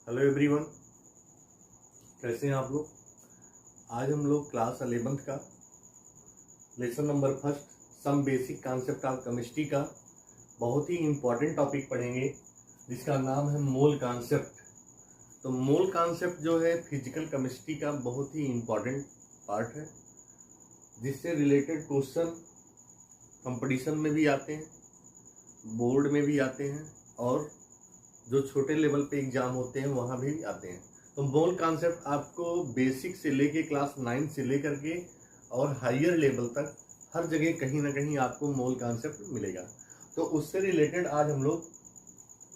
Hello everyone, कैसे हैं आप लोग। आज हम लोग क्लास 11th का lesson number first some basic concept of chemistry का बहुत ही इम्पॉर्टेंट टॉपिक पढ़ेंगे जिसका नाम है मोल कॉन्सेप्ट। तो मोल कॉन्सेप्ट जो है फिजिकल केमिस्ट्री का बहुत ही इम्पॉर्टेंट पार्ट है, जिससे रिलेटेड क्वेश्चन कंपटीशन में भी आते हैं, बोर्ड में भी आते हैं और जो छोटे लेवल पे एग्जाम होते हैं वहाँ भी आते हैं। तो मोल कॉन्सेप्ट आपको बेसिक से लेके क्लास 9 से लेकर के और हायर लेवल तक हर जगह कहीं ना कहीं आपको मोल कॉन्सेप्ट मिलेगा। तो उससे रिलेटेड आज हम लोग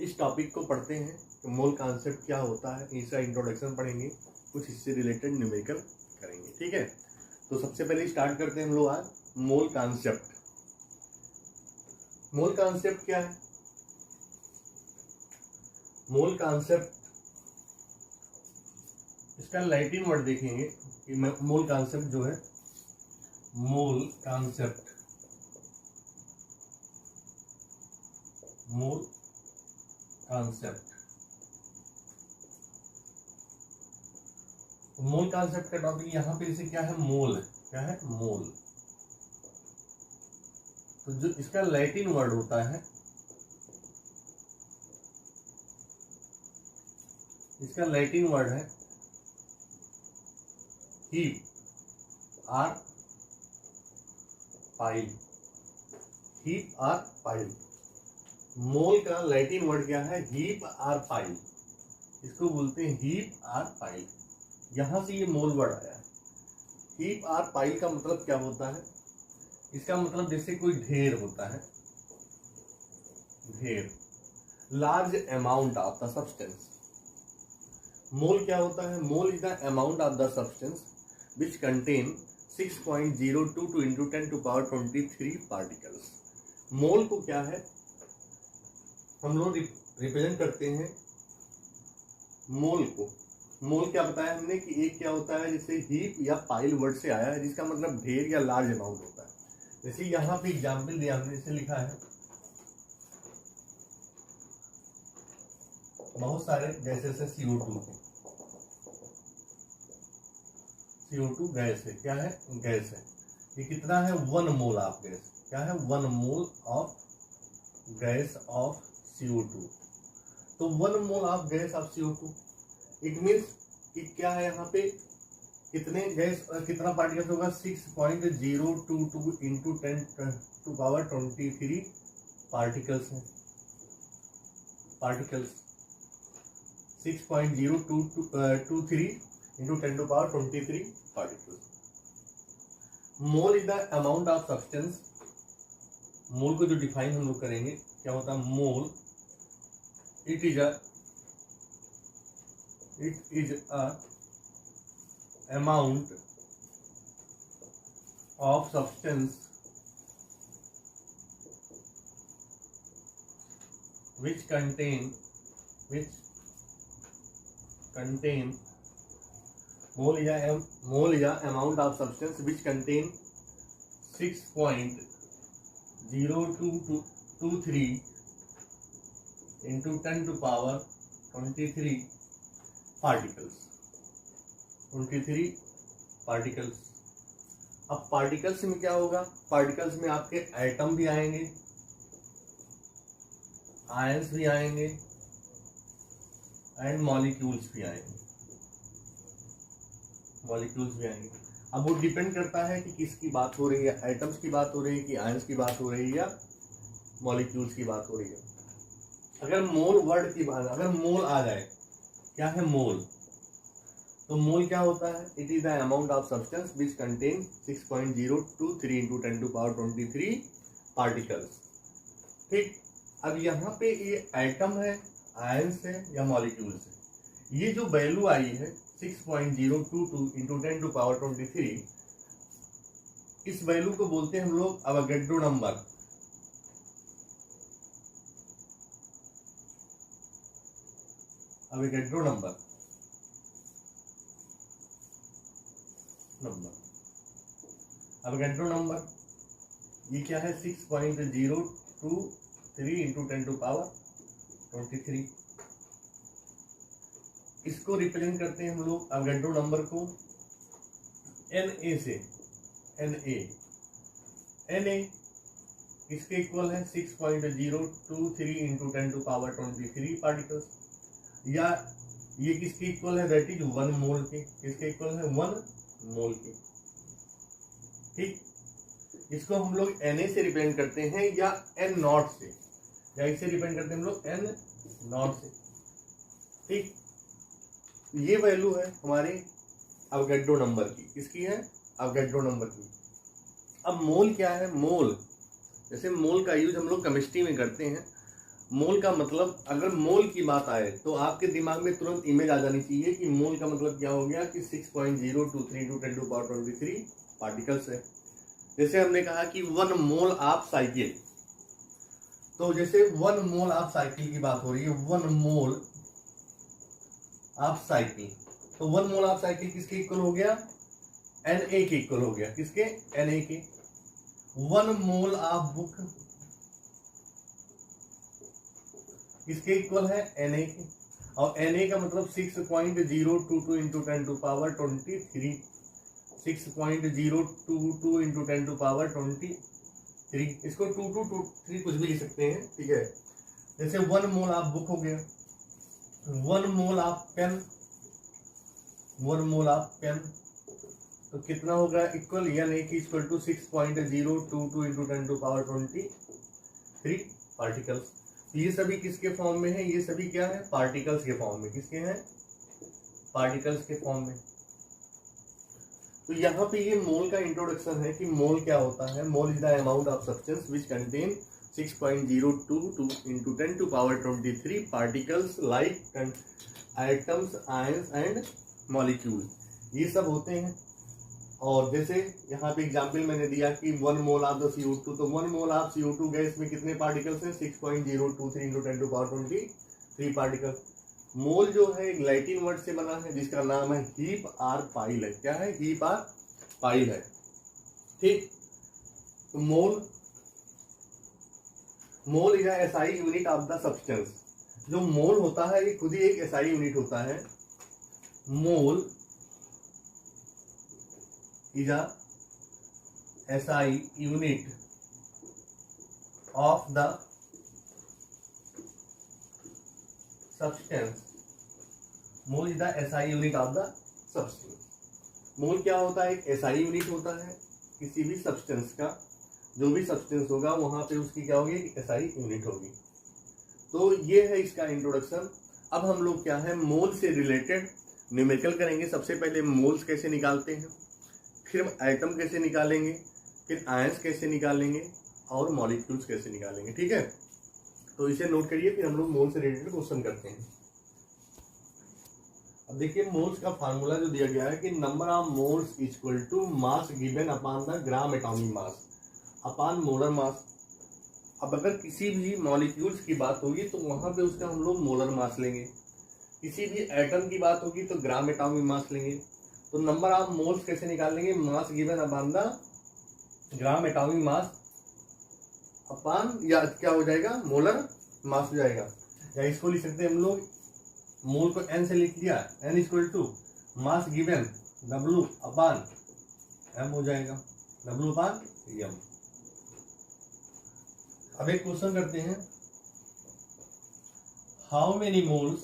इस टॉपिक को पढ़ते हैं कि मोल कॉन्सेप्ट क्या होता है, इसका इंट्रोडक्शन पढ़ेंगे, कुछ इससे रिलेटेड न्यूमेरिकल करेंगे। ठीक है, तो सबसे पहले स्टार्ट करते हैं हम लोग आज मोल कॉन्सेप्ट। मोल कॉन्सेप्ट क्या है? मोल कॉन्सेप्ट, इसका लैटिन वर्ड देखेंगे कि मोल कॉन्सेप्ट जो है, मोल कॉन्सेप्ट, मोल कॉन्सेप्ट, मोल कॉन्सेप्ट का टॉपिक यहाँ पे इसे क्या है, मोल है। क्या है? मोल। तो जो इसका लैटिन वर्ड होता है, इसका लैटिन वर्ड है heap or pile. Heap or pile. Mole का लैटिन वर्ड क्या है? Heap or pile. इसको बोलते हैं हीप आर पाइल। यहां से ये मोल वर्ड आया है। हीप आर पाइल का मतलब क्या होता है? इसका मतलब जैसे कोई ढेर होता है, ढेर, large amount of the substance. Mole क्या होता है? Mole is the amount of the substance which contain 6.022 into 10 to power 23 particles. Mole को क्या है, हम लोग रिप्रेजेंट करते हैं मोल को। मोल क्या बताया हमने कि एक क्या होता है, जैसे हीप या पाइल वर्ड से आया है, जिसका मतलब ढेर या लार्ज अमाउंट होता है। जैसे यहाँ पे एग्जाम्पल दिया हमने, जैसे लिखा है बहुत सारे गैसेस है, CO2 गैस है। क्या है? गैस है। ये कितना है? 1 मोल ऑफ गैस। क्या है? 1 mole of gas off CO2। तो 1 mole of gas off CO2 it means कि क्या है, यहाँ पे कितने गैस, कितना पार्टिकल्स होगा? 6.022 into 10 to power 23 पार्टिकल्स है। Particles 6.023 into 10 to power 23 particles. Mole is the amount of substance. Mole को जो डिफाइन हम लोग करेंगे, क्या होता है mole? It is a amount of substance which contain mole is a amount of substance which contain 6.0223 into 10 to power 23 particles। 23 particles। अब particles में क्या होगा? पार्टिकल्स में आपके एटम भी आएंगे, आयंस भी आएंगे एंड मॉलिक्यूल्स भी आएंगे। मॉलिक्यूल्स भी आएंगे। अब वो डिपेंड करता है कि किसकी बात हो रही है, एटम्स की बात हो रही है कि आयंस की बात हो रही है या मॉलिक्यूल्स की बात हो रही है। अगर मोल वर्ड की बात, अगर मोल आ जाए, क्या है मोल? तो मोल क्या होता है? It is the amount of substance which contain 6.023 into 10 to power 23 particles. ठीक, अब यहाँ पे ये एटम है, आयंस है या मॉलिक्यूल्स है। ये जो वैल्यू आई है 6.022 into 10 to power 23, इस वैल्यू को बोलते हैं हम लोग Avogadro number. Avogadro number. Avogadro number ये क्या है? 6.023 into 10 to power 23। इसको रिप्रेजेंट करते हैं हम लोग अवोगाड्रो नंबर को Na से। Na इसके इक्वल है 6.023 इंटू 10⁻23 पार्टिकल्स, या ये किसके इक्वल है, दैट इज 1 मोल के। किसके इक्वल है, 1 मोल के। ठीक, इसको हम लोग Na से रिप्रेजेंट करते हैं या N नॉट से, या इसे रिप्रेजेंट करते हैं हम लोग N नॉट से। ठीक, ये वैल्यू है हमारे अवोगाड्रो नंबर की। किसकी है, अवोगाड्रो नंबर की। अब मोल क्या है, मोल, जैसे मोल का यूज हम लोग केमिस्ट्री में करते हैं। मोल का मतलब, अगर मोल की बात आए तो आपके दिमाग में तुरंत इमेज आ जानी चाहिए कि मोल का मतलब क्या हो गया कि 6.023 × 10⁻23 पार्टिकल्स है। जैसे हमने कहा कि 1 मोल ऑफ साइकिल, तो जैसे 1 मोल ऑफ साइकिल की बात हो रही है, 1 मोल ऑफ साइकिल, तो 1 मोल ऑफ साइकिल किसके इक्वल हो गया, Na के इक्वल हो गया। किसके, Na के। 1 मोल ऑफ बुक किसके इक्वल है, Na के। और Na का मतलब 6.022 × 10⁻23, 6.022 × 10⁻23, इसको 2223 कुछ भी लिख सकते हैं। ठीक है, जैसे 1 मोल ऑफ बुक हो गया, 1 mole of pen, 1 mole of pen, तो कितना होगा इक्वल, यानी कि इक्वल टू 6.022 × 10⁻23 पार्टिकल्स। ये सभी किसके फॉर्म में है, ये सभी क्या है, पार्टिकल्स के फॉर्म में। किसके हैं, पार्टिकल्स के फॉर्म में। तो यहाँ पे ये मोल का इंट्रोडक्शन है कि मोल क्या होता है। Mole is the amount of substance which contain 6.022 × 10⁻23 particles like atoms, ions and molecule, ये सब होते हैं। और जैसे यहाँ पे एग्जाम्पल मैंने दिया कि 1 मोल ऑफ द CO2, तो 1 मोल ऑफ CO2 गैस में कितने पार्टिकल्स हैं, 6.023 × 10⁻23 पार्टिकल। मोल जो है एक लैटिन वर्ड से बना है जिसका नाम है हीप आर पाइल है। क्या है, हीप आर पाइल है। ठीक, तो mole is SI unit of the substance. जो मोल होता है ये खुद ही एक SI यूनिट होता है। मोल is a SI unit of the substance. Mole is the SI unit of the substance. मोल क्या होता है, एक SI यूनिट होता है किसी भी सब्सटेंस का। जो भी सब्सटेंस होगा वहां पे उसकी क्या होगी, SI यूनिट होगी। तो ये है इसका इंट्रोडक्शन। अब हम लोग क्या है, मोल से रिलेटेड न्यूमेरिकल करेंगे। सबसे पहले मोल्स कैसे निकालते हैं, फिर एटम कैसे निकालेंगे, फिर आयंस कैसे निकालेंगे, और मॉलिक्यूल्स कैसे निकालेंगे। ठीक है, तो इसे नोट करिए, फिर हम लोग मोल से रिलेटेड क्वेश्चन करते हैं। अब देखिए मोल्स का फार्मूला जो दिया गया है कि number of moles equal to mass given upon the gram atomic mass upon molar mass. अब अगर किसी भी मॉलिक्यूल्स की बात होगी तो वहां पे उसका हम लोग मोलर मास लेंगे, किसी भी एटम की बात होगी तो ग्राम एटॉमिक मास लेंगे। तो नंबर ऑफ मोल्स कैसे निकालेंगे, मास given upon the gram atomic mass upon, या क्या हो जाएगा, मोलर मास हो जाएगा। या इसको लिख सकते हैं हम लोग, मोल को n से लिख दिया, n equal to mass given W upon m हो जाएगा, W अपॉन m। अब एक क्वेश्चन करते हैं, how many mole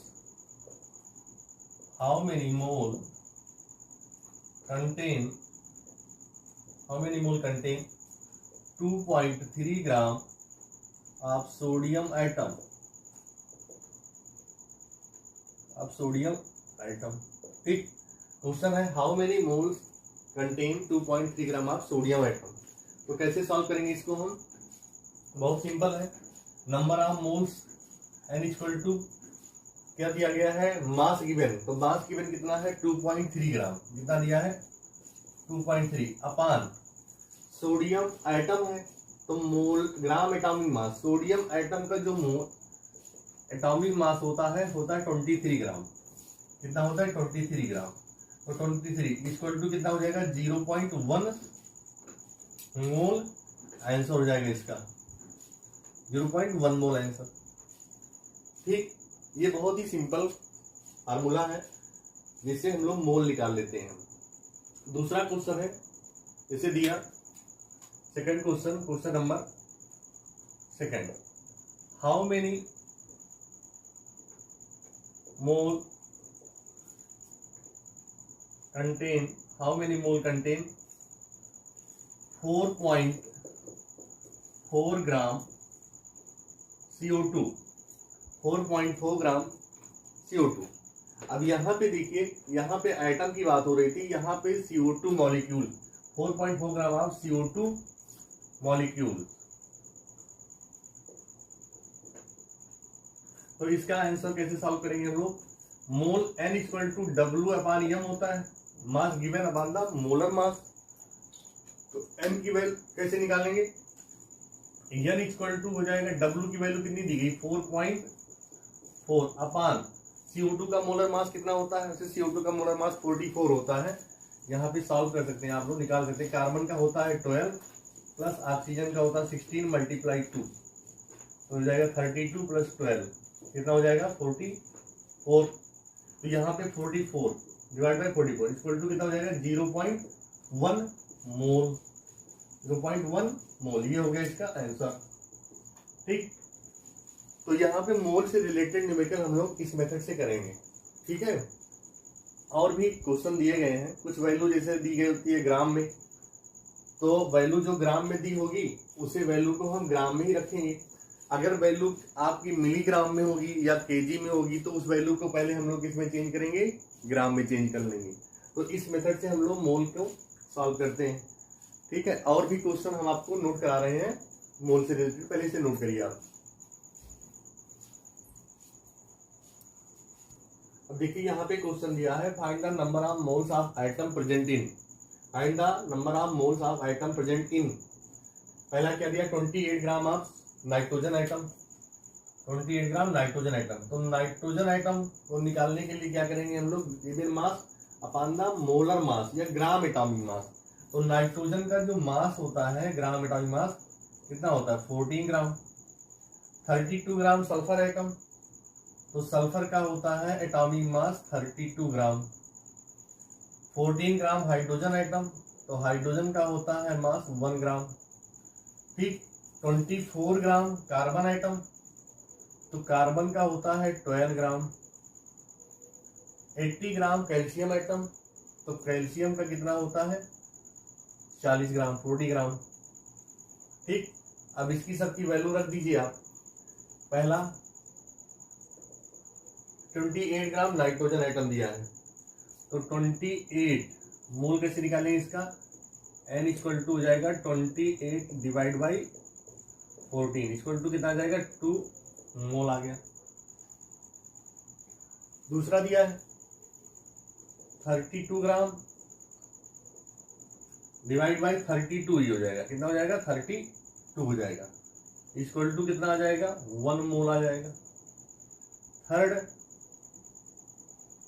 contain 2.3 gram of sodium atom। ठीक, क्वेश्चन है how many moles contain 2.3 gram of sodium atom. तो कैसे सॉल्व करेंगे इसको हम, बहुत सिंपल है। Number of moles n equal to क्या दिया गया है, मास गिवन, तो मास गिवन कितना है 2.3 ग्राम, कितना दिया है 2.3 अपॉन सोडियम एटम है तो mole gram atomic mass, sodium atom का जो एटॉमिक मास होता है 23 ग्राम। कितना होता है 23 ग्राम, तो 23 इक्वल टू कितना हो जाएगा 0.1 मोल, आंसर हो जाएगा इसका 0.1 मोल आंसर। ठीक, ये बहुत ही सिंपल फार्मूला है। जिससे हम लोग मोल निकाल लेते हैं। दूसरा क्वेश्चन है, इसे दिया second question, question number second, how many mole contain 4.4 gram CO2, 4.4 gram CO2। अब यहाँ पे देखिए, यहाँ पे आइटम की बात हो रही थी, यहाँ पे CO2 molecule, 4.4 gram of CO2 molecule. तो इसका आंसर कैसे सॉल्व करेंगे हम लोग? मोल N इक्वल टू W/M होता है, मास given upon the molar mass. तो M की वैल्यू कैसे निकालेंगे? N इक्वल टू हो जाएगा, W की वैल्यू कितनी दी गई 4.4 अपॉन CO2 का मोलर मास कितना होता है? CO2 का मोलर मास 44 होता है। यहाँ पे सॉल्व कर सकते हैं आप लोग, निकाल सकते हैं। कार्बन का होता है 12 प्लस ऑक्सीजन का होता है 16 मल्टीप्लाई 2, तो हो जाएगा 32 प्लस 12 कितना हो जाएगा 44। तो यहाँ पे 44 डिवाइड बाई 44 इक्वल टू कितना हो जाएगा 0.1 मोल, 0.1 मोल। ये हो गया इसका आंसर। ठीक, तो यहाँ पे मोल से रिलेटेड न्यूमेरिकल हम लोग इस मेथड से करेंगे। ठीक है, और भी क्वेश्चन दिए गए हैं, कुछ वैल्यू जैसे दी गई होती है ग्राम में, तो वैल्यू जो ग्राम में दी होगी उसे वैल्यू को हम ग्राम में ही रखेंगे। अगर वैल्यू आपकी मिलीग्राम में होगी या केजी में होगी तो उस वैल्यू को पहले हम लोग किसमें चेंज करेंगे? ग्राम में चेंज कर लेंगे। तो इस मेथड से हम लोग मोल को सॉल्व करते हैं। ठीक है, और भी क्वेश्चन हम आपको नोट करा रहे हैं मोल से रिलेटेड, पहले से नोट करिए आप। अब देखिए यहाँ पे क्वेश्चन दिया है, find the number of moles of item present in, find the number of moles of item present in. पहला क्या दिया 28 ग्राम of nitrogen item, 28 gram nitrogen item. तो नाइट्रोजन आइटम को निकालने के लिए क्या करेंगे हम लोग? Given mass upon the molar mass या ग्राम एटॉमिक मास। तो नाइट्रोजन का जो मास होता है ग्राम एटॉमिक मास कितना होता है 14 ग्राम। 32 ग्राम सल्फर आइटम, तो सल्फर का होता है एटॉमिक मास 32 ग्राम। 14 ग्राम हाइड्रोजन आइटम, तो हाइड्रोजन का होता है मास 1 ग्राम। ठीक, 24 ग्राम कार्बन आइटम, तो कार्बन का होता है 12 ग्राम। 80 ग्राम कैल्शियम आइटम, तो कैल्शियम का कितना होता है 40 ग्राम, 40 ग्राम। ठीक, अब इसकी सबकी वैल्यू रख दीजिए आप। पहला 28 ग्राम नाइट्रोजन आइटम दिया है, तो 28 मोल कैसे निकालेंगे इसका? N इक्वल टू हो जाएगा 28 डिवाइड बाई 14 इक्वल टू कितना आ जाएगा 2 मोल आ गया। दूसरा दिया है 32 ग्राम डिवाइड बाई 32 ही हो जाएगा, कितना हो जाएगा 32 हो जाएगा, इक्वल टू कितना आ जाएगा 1 मोल आ जाएगा। थर्ड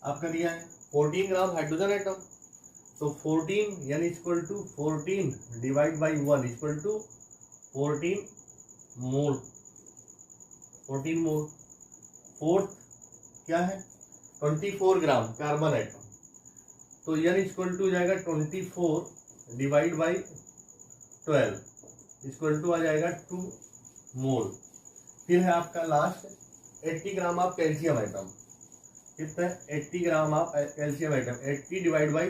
आपका दिया है 14 ग्राम हाइड्रोजन आइटम, तो 14 यानी equal to 14 divide by 1 equal to 14 mole, 14 mole. Fourth क्या है 24 ग्राम कार्बन आइटम, तो यानी इक्वल टू हो जाएगा 24 डिवाइड बाई 12 इक्वल टू आ जाएगा 2 मोल। फिर है आपका last 80 gram of calcium atom, कितना है 80 gram of calcium atom, 80 divide by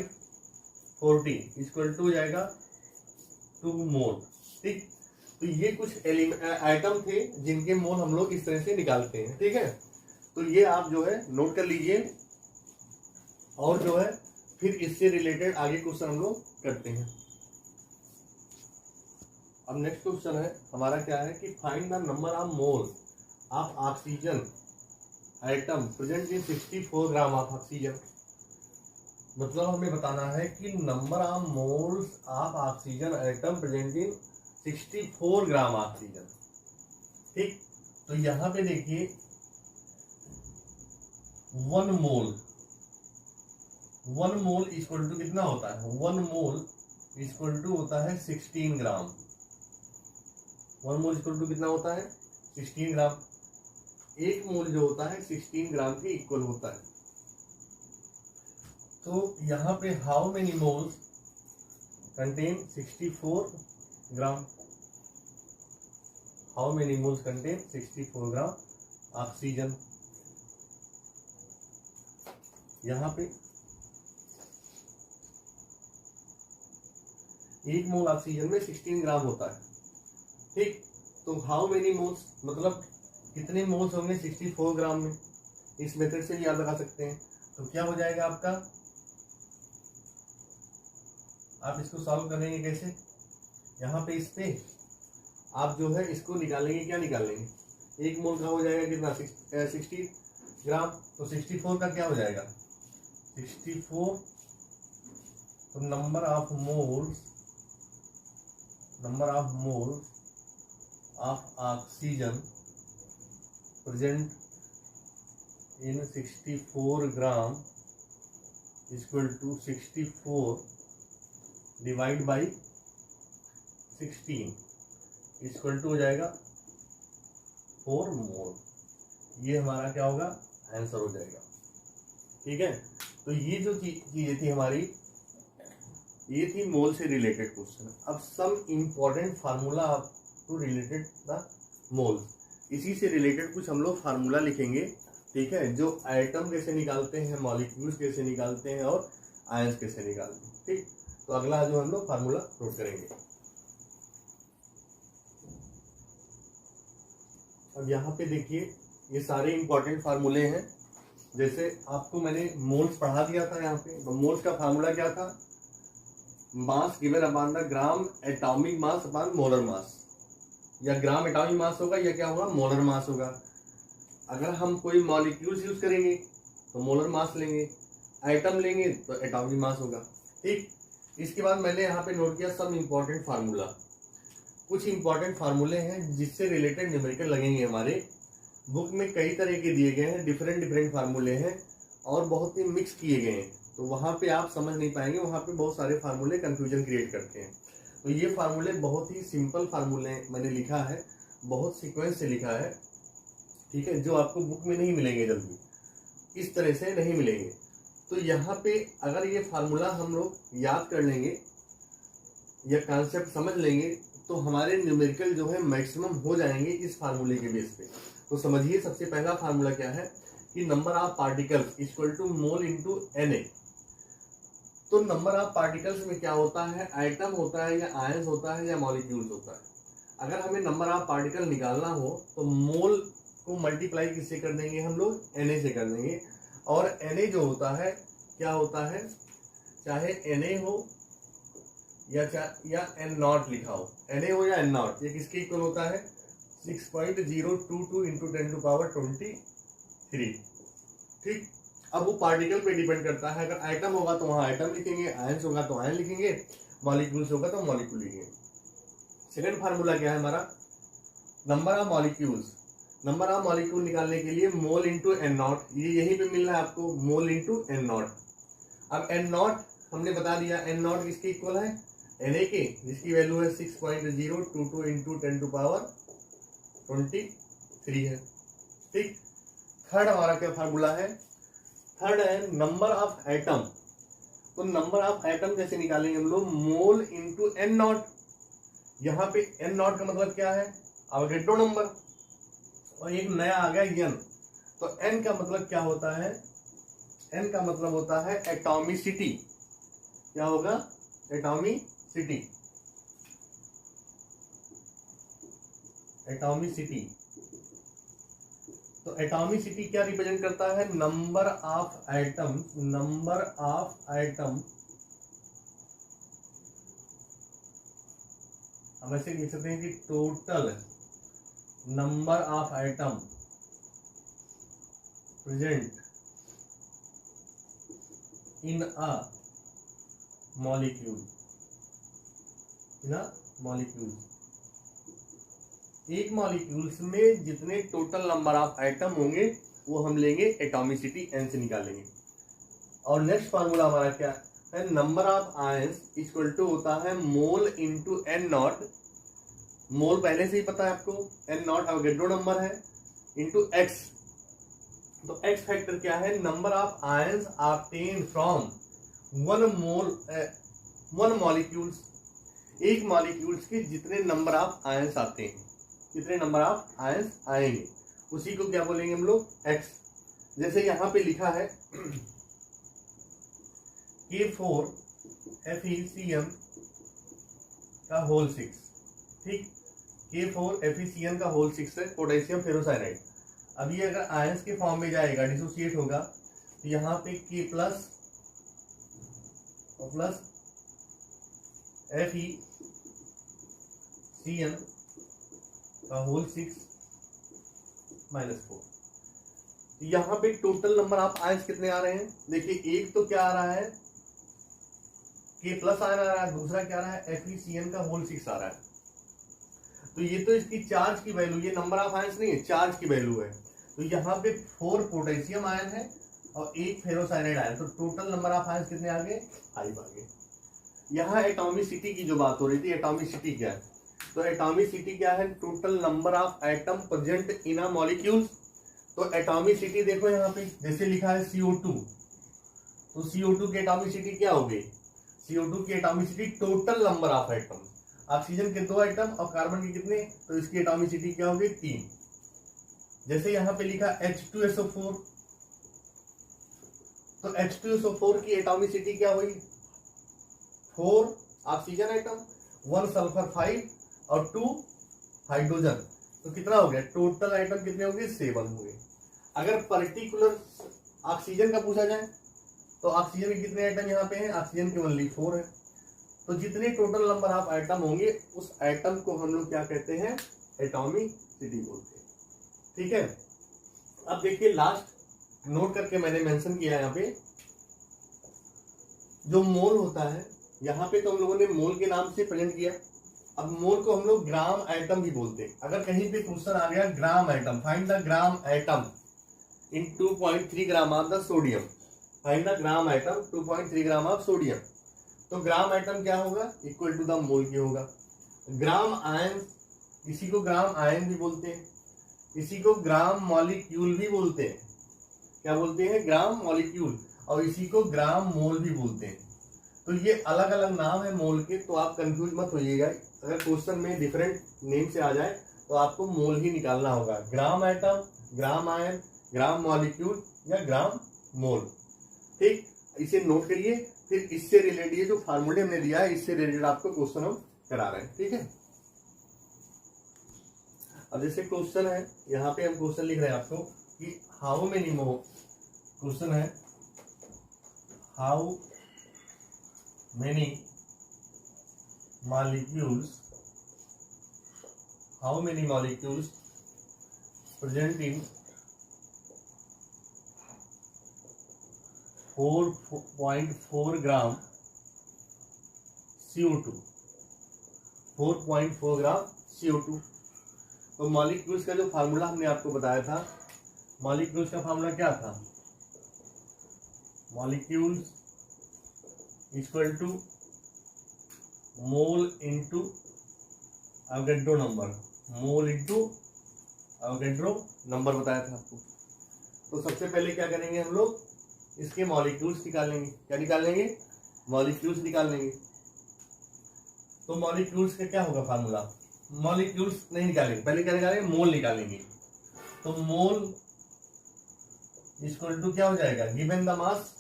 40 equal to हो जाएगा 2 मोल। ठीक, तो ये कुछ आइटम थे जिनके मोल हम लोग इस तरह से निकालते हैं। ठीक है, तो ये आप जो है नोट कर लीजिए, और जो है फिर इससे रिलेटेड आगे क्वेश्चन हम लोग करते हैं। अब नेक्स्ट क्वेश्चन है हमारा क्या है कि find the number of mole of oxygen atom present in 64 gram of oxygen. मतलब हमें बताना है कि number of moles of oxygen atom present in 64 gram oxygen. ठीक, तो यहां पे देखिए 1 मोल इक्वल टू कितना होता है 1 मोल इक्वल टू होता है 16 ग्राम। 1 मोल इक्वल टू कितना होता है 16 ग्राम। 1 मोल जो होता है 16 ग्राम के इक्वल होता है। तो यहाँ पे how many moles contain 64 gram, how many moles contain 64 gram oxygen. यहाँ पे 1 मोल ऑक्सीजन में 16 ग्राम होता है, ठीक। तो हाउ मेनी मोल्स मतलब कितने मोल्स होंगे 64 ग्राम में, इस मेथड से भी याद लगा सकते हैं। तो क्या हो जाएगा आपका, आप इसको सॉल्व करेंगे कैसे, यहाँ पे इस पे आप जो है इसको निकालेंगे, क्या निकालेंगे, 1 मोल का हो जाएगा कितना 60 ग्राम, तो 64 का क्या हो जाएगा 64, तो number of moles of oxygen present in 64 gram equal to 64 divide by 16 equal to हो जाएगा 4 मोल। ये हमारा क्या होगा, आंसर हो जाएगा, ठीक है। तो ये जो चीजें थी हमारी, ये थी मोल से रिलेटेड क्वेश्चन। अब some important formula to related the mole, इसी से रिलेटेड कुछ हम लोग फार्मूला लिखेंगे, ठीक है, जो एटम कैसे निकालते हैं, मॉलिक्यूल्स कैसे निकालते हैं और आयंस कैसे निकालते हैं, ठीक। तो अगला जो हम लोग फार्मूला नोट करेंगे। अब यहाँ पे देखिए ये सारे इंपॉर्टेंट फार्मूले हैं। जैसे आपको मैंने मोल्स पढ़ा दिया था यहाँ पे, तो मोल्स का फार्मूला क्या था, मास given upon the gram atomic mass upon molar मास, या ग्राम एटॉमिक मास होगा या क्या होगा मोलर मास होगा। अगर हम कोई मॉलिक्यूल्स यूज करेंगे तो मोलर मास लेंगे, एटम लेंगे तो एटॉमिक मास होगा, ठीक। इसके बाद मैंने यहाँ पे नोट किया सब इम्पोर्टेंट फार्मूला। कुछ इंपॉर्टेंट फार्मूले हैं जिससे रिलेटेड न्यूमेरिकल लगेंगे। हमारे बुक में कई तरह के दिए गए हैं, डिफरेंट फार्मूले हैं और बहुत ही मिक्स किए गए हैं, तो वहाँ पे आप समझ नहीं पाएंगे, वहाँ पे बहुत सारे फार्मूले कंफ्यूजन क्रिएट करते हैं। तो ये फार्मूले बहुत ही सिंपल फार्मूले मैंने लिखा है, बहुत सीक्वेंस से लिखा है, ठीक है, जो आपको बुक में नहीं मिलेंगे, जल्दी इस तरह से नहीं मिलेंगे। तो यहाँ पे अगर ये फार्मूला हम लोग याद कर लेंगे या कॉन्सेप्ट समझ लेंगे तो हमारे न्यूमेरिकल जो है मैक्सिमम हो जाएंगे इस फार्मूले के बेस पे। तो समझिए सबसे पहला फार्मूला क्या है कि number of particles equal to mole into Na। तो नंबर ऑफ पार्टिकल्स में क्या होता है, आइटम होता है या आयंस होता है या मॉलिक्यूल्स होता है। अगर हमें नंबर ऑफ पार्टिकल निकालना हो तो मोल को मल्टीप्लाई किससे कर देंगे, हम लोग Na से कर देंगे। और Na जो होता है क्या होता है, चाहे Na हो या N नॉट लिखा हो, Na हो या N नॉट, ये किसके इक्वल होता है 6.022 इंटू 10 टू पावर 23, ठीक। अब वो पार्टिकल पे डिपेंड करता है, अगर आइटम होगा तो वहाँ आइटम लिखेंगे, आयंस होगा तो आयन लिखेंगे, मॉलिक्यूल्स होगा तो मॉलिक्यूल लिखेंगे। सेकंड फार्मूला क्या है हमारा, number of molecules. Number of molecule निकालने के लिए मोल इंटू एन नॉट, ये यहीं पे मिल रहा है आपको, मोल इंटू एन नॉट। अब एन नॉट हमने बता दिया, एन नॉट किसके इक्वल है, Na के, जिसकी वैल्यू है 6.022 इंटू 10 टू पावर 23 है, ठीक। थर्ड हमारा क्या फार्मूला है, थर्ड है नंबर ऑफ एटम। तो नंबर ऑफ एटम कैसे निकालेंगे हम लोग, मोल इंटू एन नॉट। यहाँ पे एन नॉट का मतलब क्या है, अवोगाड्रो नंबर, और एक नया आ गया n। तो n का मतलब क्या होता है, n का मतलब होता है एटॉमिसिटी। क्या होगा, एटॉमिसिटी, एटॉमिसिटी। तो एटॉमिसिटी क्या रिप्रेजेंट करता है, number of atom, number of atom. हम ऐसे लिख सकते हैं कि total number of atom present in a molecule, in a molecule. एक मॉलिक्यूल्स में जितने टोटल नंबर ऑफ एटम होंगे वो हम लेंगे एटॉमिसिटी n से निकालेंगे। और नेक्स्ट फार्मूला हमारा क्या है, number of ions equal to होता है mole into N not. Mole पहले से ही पता है आपको, एन नॉट अवोगाड्रो नंबर है, इंटू एक्स। तो एक्स फैक्टर क्या है, number of ions obtain from one molecules, एक मॉलिक्यूल्स के जितने नंबर ऑफ आयंस आते हैं, कितने नंबर ऑफ आयंस आएंगे, उसी को क्या बोलेंगे हम लोग, एक्स। जैसे यहां पे लिखा है K4 FeCN का होल 6, ठीक, K4 FeCN का होल 6 है पोटेशियम फेरोसाइनाइड। अब ये अगर आयंस के फॉर्म में जाएगा, डिसोसिएट होगा, तो यहाँ पे K प्लस FeCN का होल 6 -4। यहाँ पे टोटल नंबर ऑफ आयंस कितने आ रहे हैं, देखिए एक तो क्या आ रहा है, K प्लस आ रहा है, दूसरा क्या आ रहा है, FeCN का होल 6 आ रहा है। तो ये तो इसकी चार्ज की वैल्यू, ये नंबर ऑफ आयंस नहीं है, चार्ज की वैल्यू है। तो यहाँ पे 4 पोटेशियम आयन है और 1 फेरोसाइनाइड आयन, तो टोटल नंबर ऑफ आयंस कितने आ गए, 5 आ गए। यहाँ एटॉमिसिटी की जो बात हो रही थी, एटॉमिसिटी क्या है, तो एटॉमिसिटी क्या है, total number of atom present in a molecule. तो एटॉमिसिटी देखो यहाँ पे जैसे लिखा है CO2, तो CO2 की एटॉमिसिटी क्या हो गई, CO2 की atomicity total number of atom, oxygen के 2 एटम और कार्बन के कितने, तो इसकी एटॉमिसिटी क्या हो गई, 3। जैसे यहाँ पे लिखा H2SO4, तो H2SO4 की एटॉमिसिटी क्या हुई, 4 ऑक्सीजन एटम, 1 सल्फर 5 और 2 हाइड्रोजन, तो कितना हो गया, टोटल आइटम कितने होंगे, 7 होंगे। अगर पर्टिकुलर ऑक्सीजन का पूछा जाए तो ऑक्सीजन के कितने आइटम यहाँ पे हैं, ऑक्सीजन के ओनली 4 है। तो जितने टोटल नंबर ऑफ आइटम होंगे उस आइटम को हम लोग क्या कहते हैं, एटॉमिसिटी बोलते हैं, ठीक है। अब देखिए लास्ट नोट करके मैंने मेंशन किया यहाँ पे, जो मोल होता है, यहाँ पे तो हम लोगों ने मोल के नाम से प्रेजेंट किया। अब मोल को हम लोग ग्राम आइटम भी बोलते हैं। अगर कहीं पे क्वेश्चन आ गया gram atom, find the gram atom in 2.3 gram of the sodium, find the gram atom 2.3 gram of sodium, तो ग्राम आइटम क्या होगा, इक्वल टू द मोल की होगा। ग्राम आयन, इसी को ग्राम आयन भी बोलते हैं, इसी को ग्राम मॉलिक्यूल भी बोलते हैं, क्या बोलते हैं, ग्राम मॉलिक्यूल, और इसी को ग्राम मोल भी बोलते हैं। तो ये अलग अलग नाम है मोल के, तो आप कंफ्यूज मत होइएगा। अगर क्वेश्चन में डिफरेंट नेम से आ जाए तो आपको मोल ही निकालना होगा, ग्राम आइटम, ग्राम आयन, ग्राम मॉलिक्यूल या ग्राम मोल, ठीक। इसे नोट करिए, फिर इससे रिलेटेड ये जो फार्मूले हमने दिया है इससे रिलेटेड आपको क्वेश्चन हम करा रहे हैं, ठीक है। अब जैसे क्वेश्चन है, यहाँ पे हम क्वेश्चन लिख रहे हैं आपको कि हाउ मेनी मोल, क्वेश्चन है how many molecules present in 4.4 gram CO2, 4.4 gram CO2। तो मॉलिक्यूल्स का जो फार्मूला हमने आपको बताया था, मॉलिक्यूल्स का फार्मूला क्या था, molecules equal to mole into Avogadro number, mole into Avogadro number बताया था आपको। तो सबसे पहले क्या करेंगे हम लोग, इसके मॉलिक्यूल्स निकालेंगे, क्या निकालेंगे, मॉलिक्यूल्स निकाल लेंगे। तो मॉलिक्यूल्स का क्या होगा फार्मूला, मॉलिक्यूल्स नहीं निकालेंगे, पहले क्या निकालेंगे, मोल निकालेंगे। तो मोल इक्वल टू क्या हो जाएगा, given the mass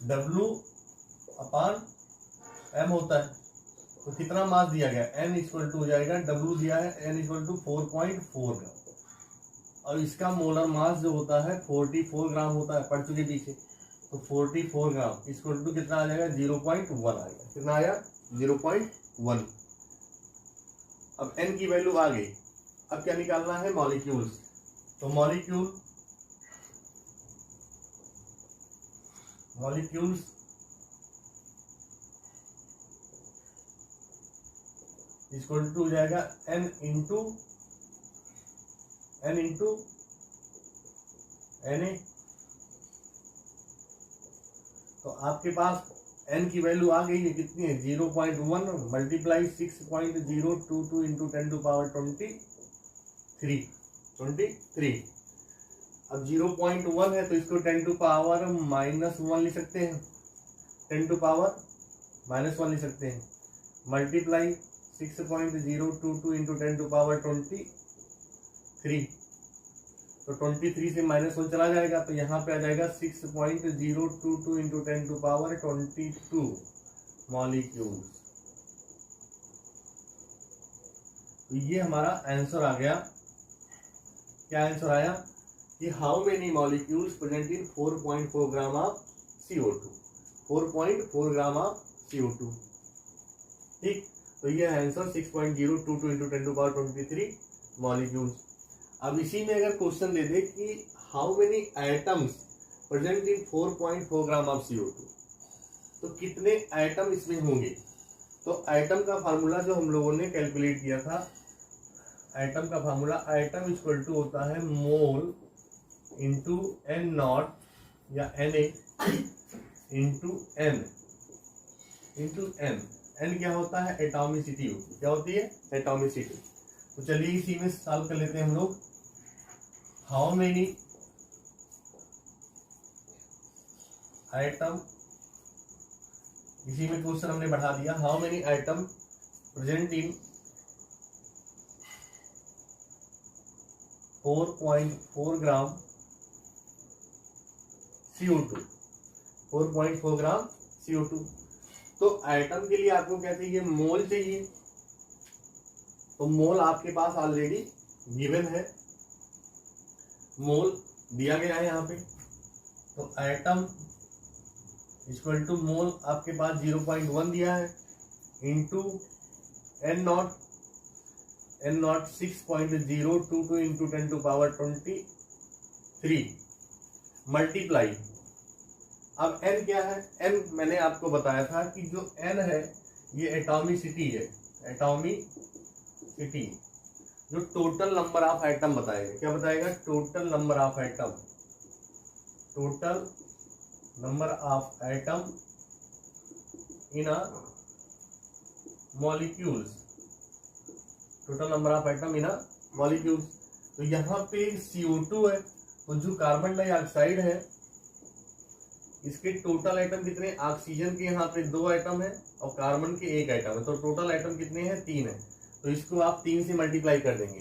W upon M होता है, तो कितना मास दिया गया, N इक्वल टू हो जाएगा, W दिया है N इक्वल टू 4.4 ग्राम, और इसका मोलर मास जो होता है 44 ग्राम होता है, पढ़ चुके पीछे। तो 44 ग्राम इक्वल टू कितना आ जाएगा, 0.1 आएगा, कितना आया, 0.1। अब N की वैल्यू आ गई, अब क्या निकालना है, मॉलिक्यूल्स। तो मॉलिक्यूल्स इक्वल टू हो जाएगा N इंटू Na। तो आपके पास N की वैल्यू आ गई है, कितनी है, 0.1 मल्टीप्लाई 6.022 इंटू 10 टू पावर 23। अब 0.1 है तो इसको 10 टू पावर -1 लिख सकते हैं, 10 टू पावर -1 लिख सकते हैं, मल्टीप्लाई 6.022 इंटू 10 टू पावर 23, तो 23 से -1 चला जाएगा, तो यहाँ पे आ जाएगा 6.022 इंटू 10 टू पावर 22 मॉलिक्यूल्स। तो ये हमारा आंसर आ गया। क्या आंसर आया कि how many molecules present in 4.4 gram of CO2, 4.4 gram of CO2। ठीक, तो ये answer 6.022 into 10 to power 23 molecules. अब इसी में अगर क्वेश्चन दे दे कि how many atoms present in 4.4 gram of CO2, तो कितने एटम इसमें होंगे। तो एटम का फार्मूला जो हम लोगों ने कैलकुलेट किया था, एटम का फार्मूला, एटम इक्वल टू होता है मोल इंटू एन नॉट या Na into N into N. N क्या होता है, एटॉमिसिटी होती है। क्या होती है, एटॉमिसिटी। तो चलिए इसी में सॉल्व कर लेते हैं हम लोग। हाउ मेनी आइटम, इसी में क्वेश्चन हमने बढ़ा दिया, how many item present in 4.4 gram CO2, 4.4 gram CO2। तो आइटम के लिए आपको क्या चाहिए, मोल चाहिए। तो मोल आपके पास ऑलरेडी गिवन है, मोल दिया गया है यहाँ पे। तो आइटम इक्वल टू मोल आपके पास 0.1 दिया है, into N not 6.022 into 10 to power 23 multiply. अब n क्या है, n मैंने आपको बताया था कि जो n है ये एटॉमिसिटी है, एटॉमिसिटी जो टोटल नंबर ऑफ आइटम बताएगा। क्या बताएगा, total number of item, total number of item in a molecules, total number of item in a molecules. तो यहाँ पे CO2 है, तो जो कार्बन डाइऑक्साइड है इसके टोटल आइटम कितने, ऑक्सीजन के यहाँ पे 2 आइटम है और कार्बन के 1 आइटम है, तो टोटल आइटम कितने हैं, 3 है। तो इसको आप 3 से मल्टीप्लाई कर देंगे।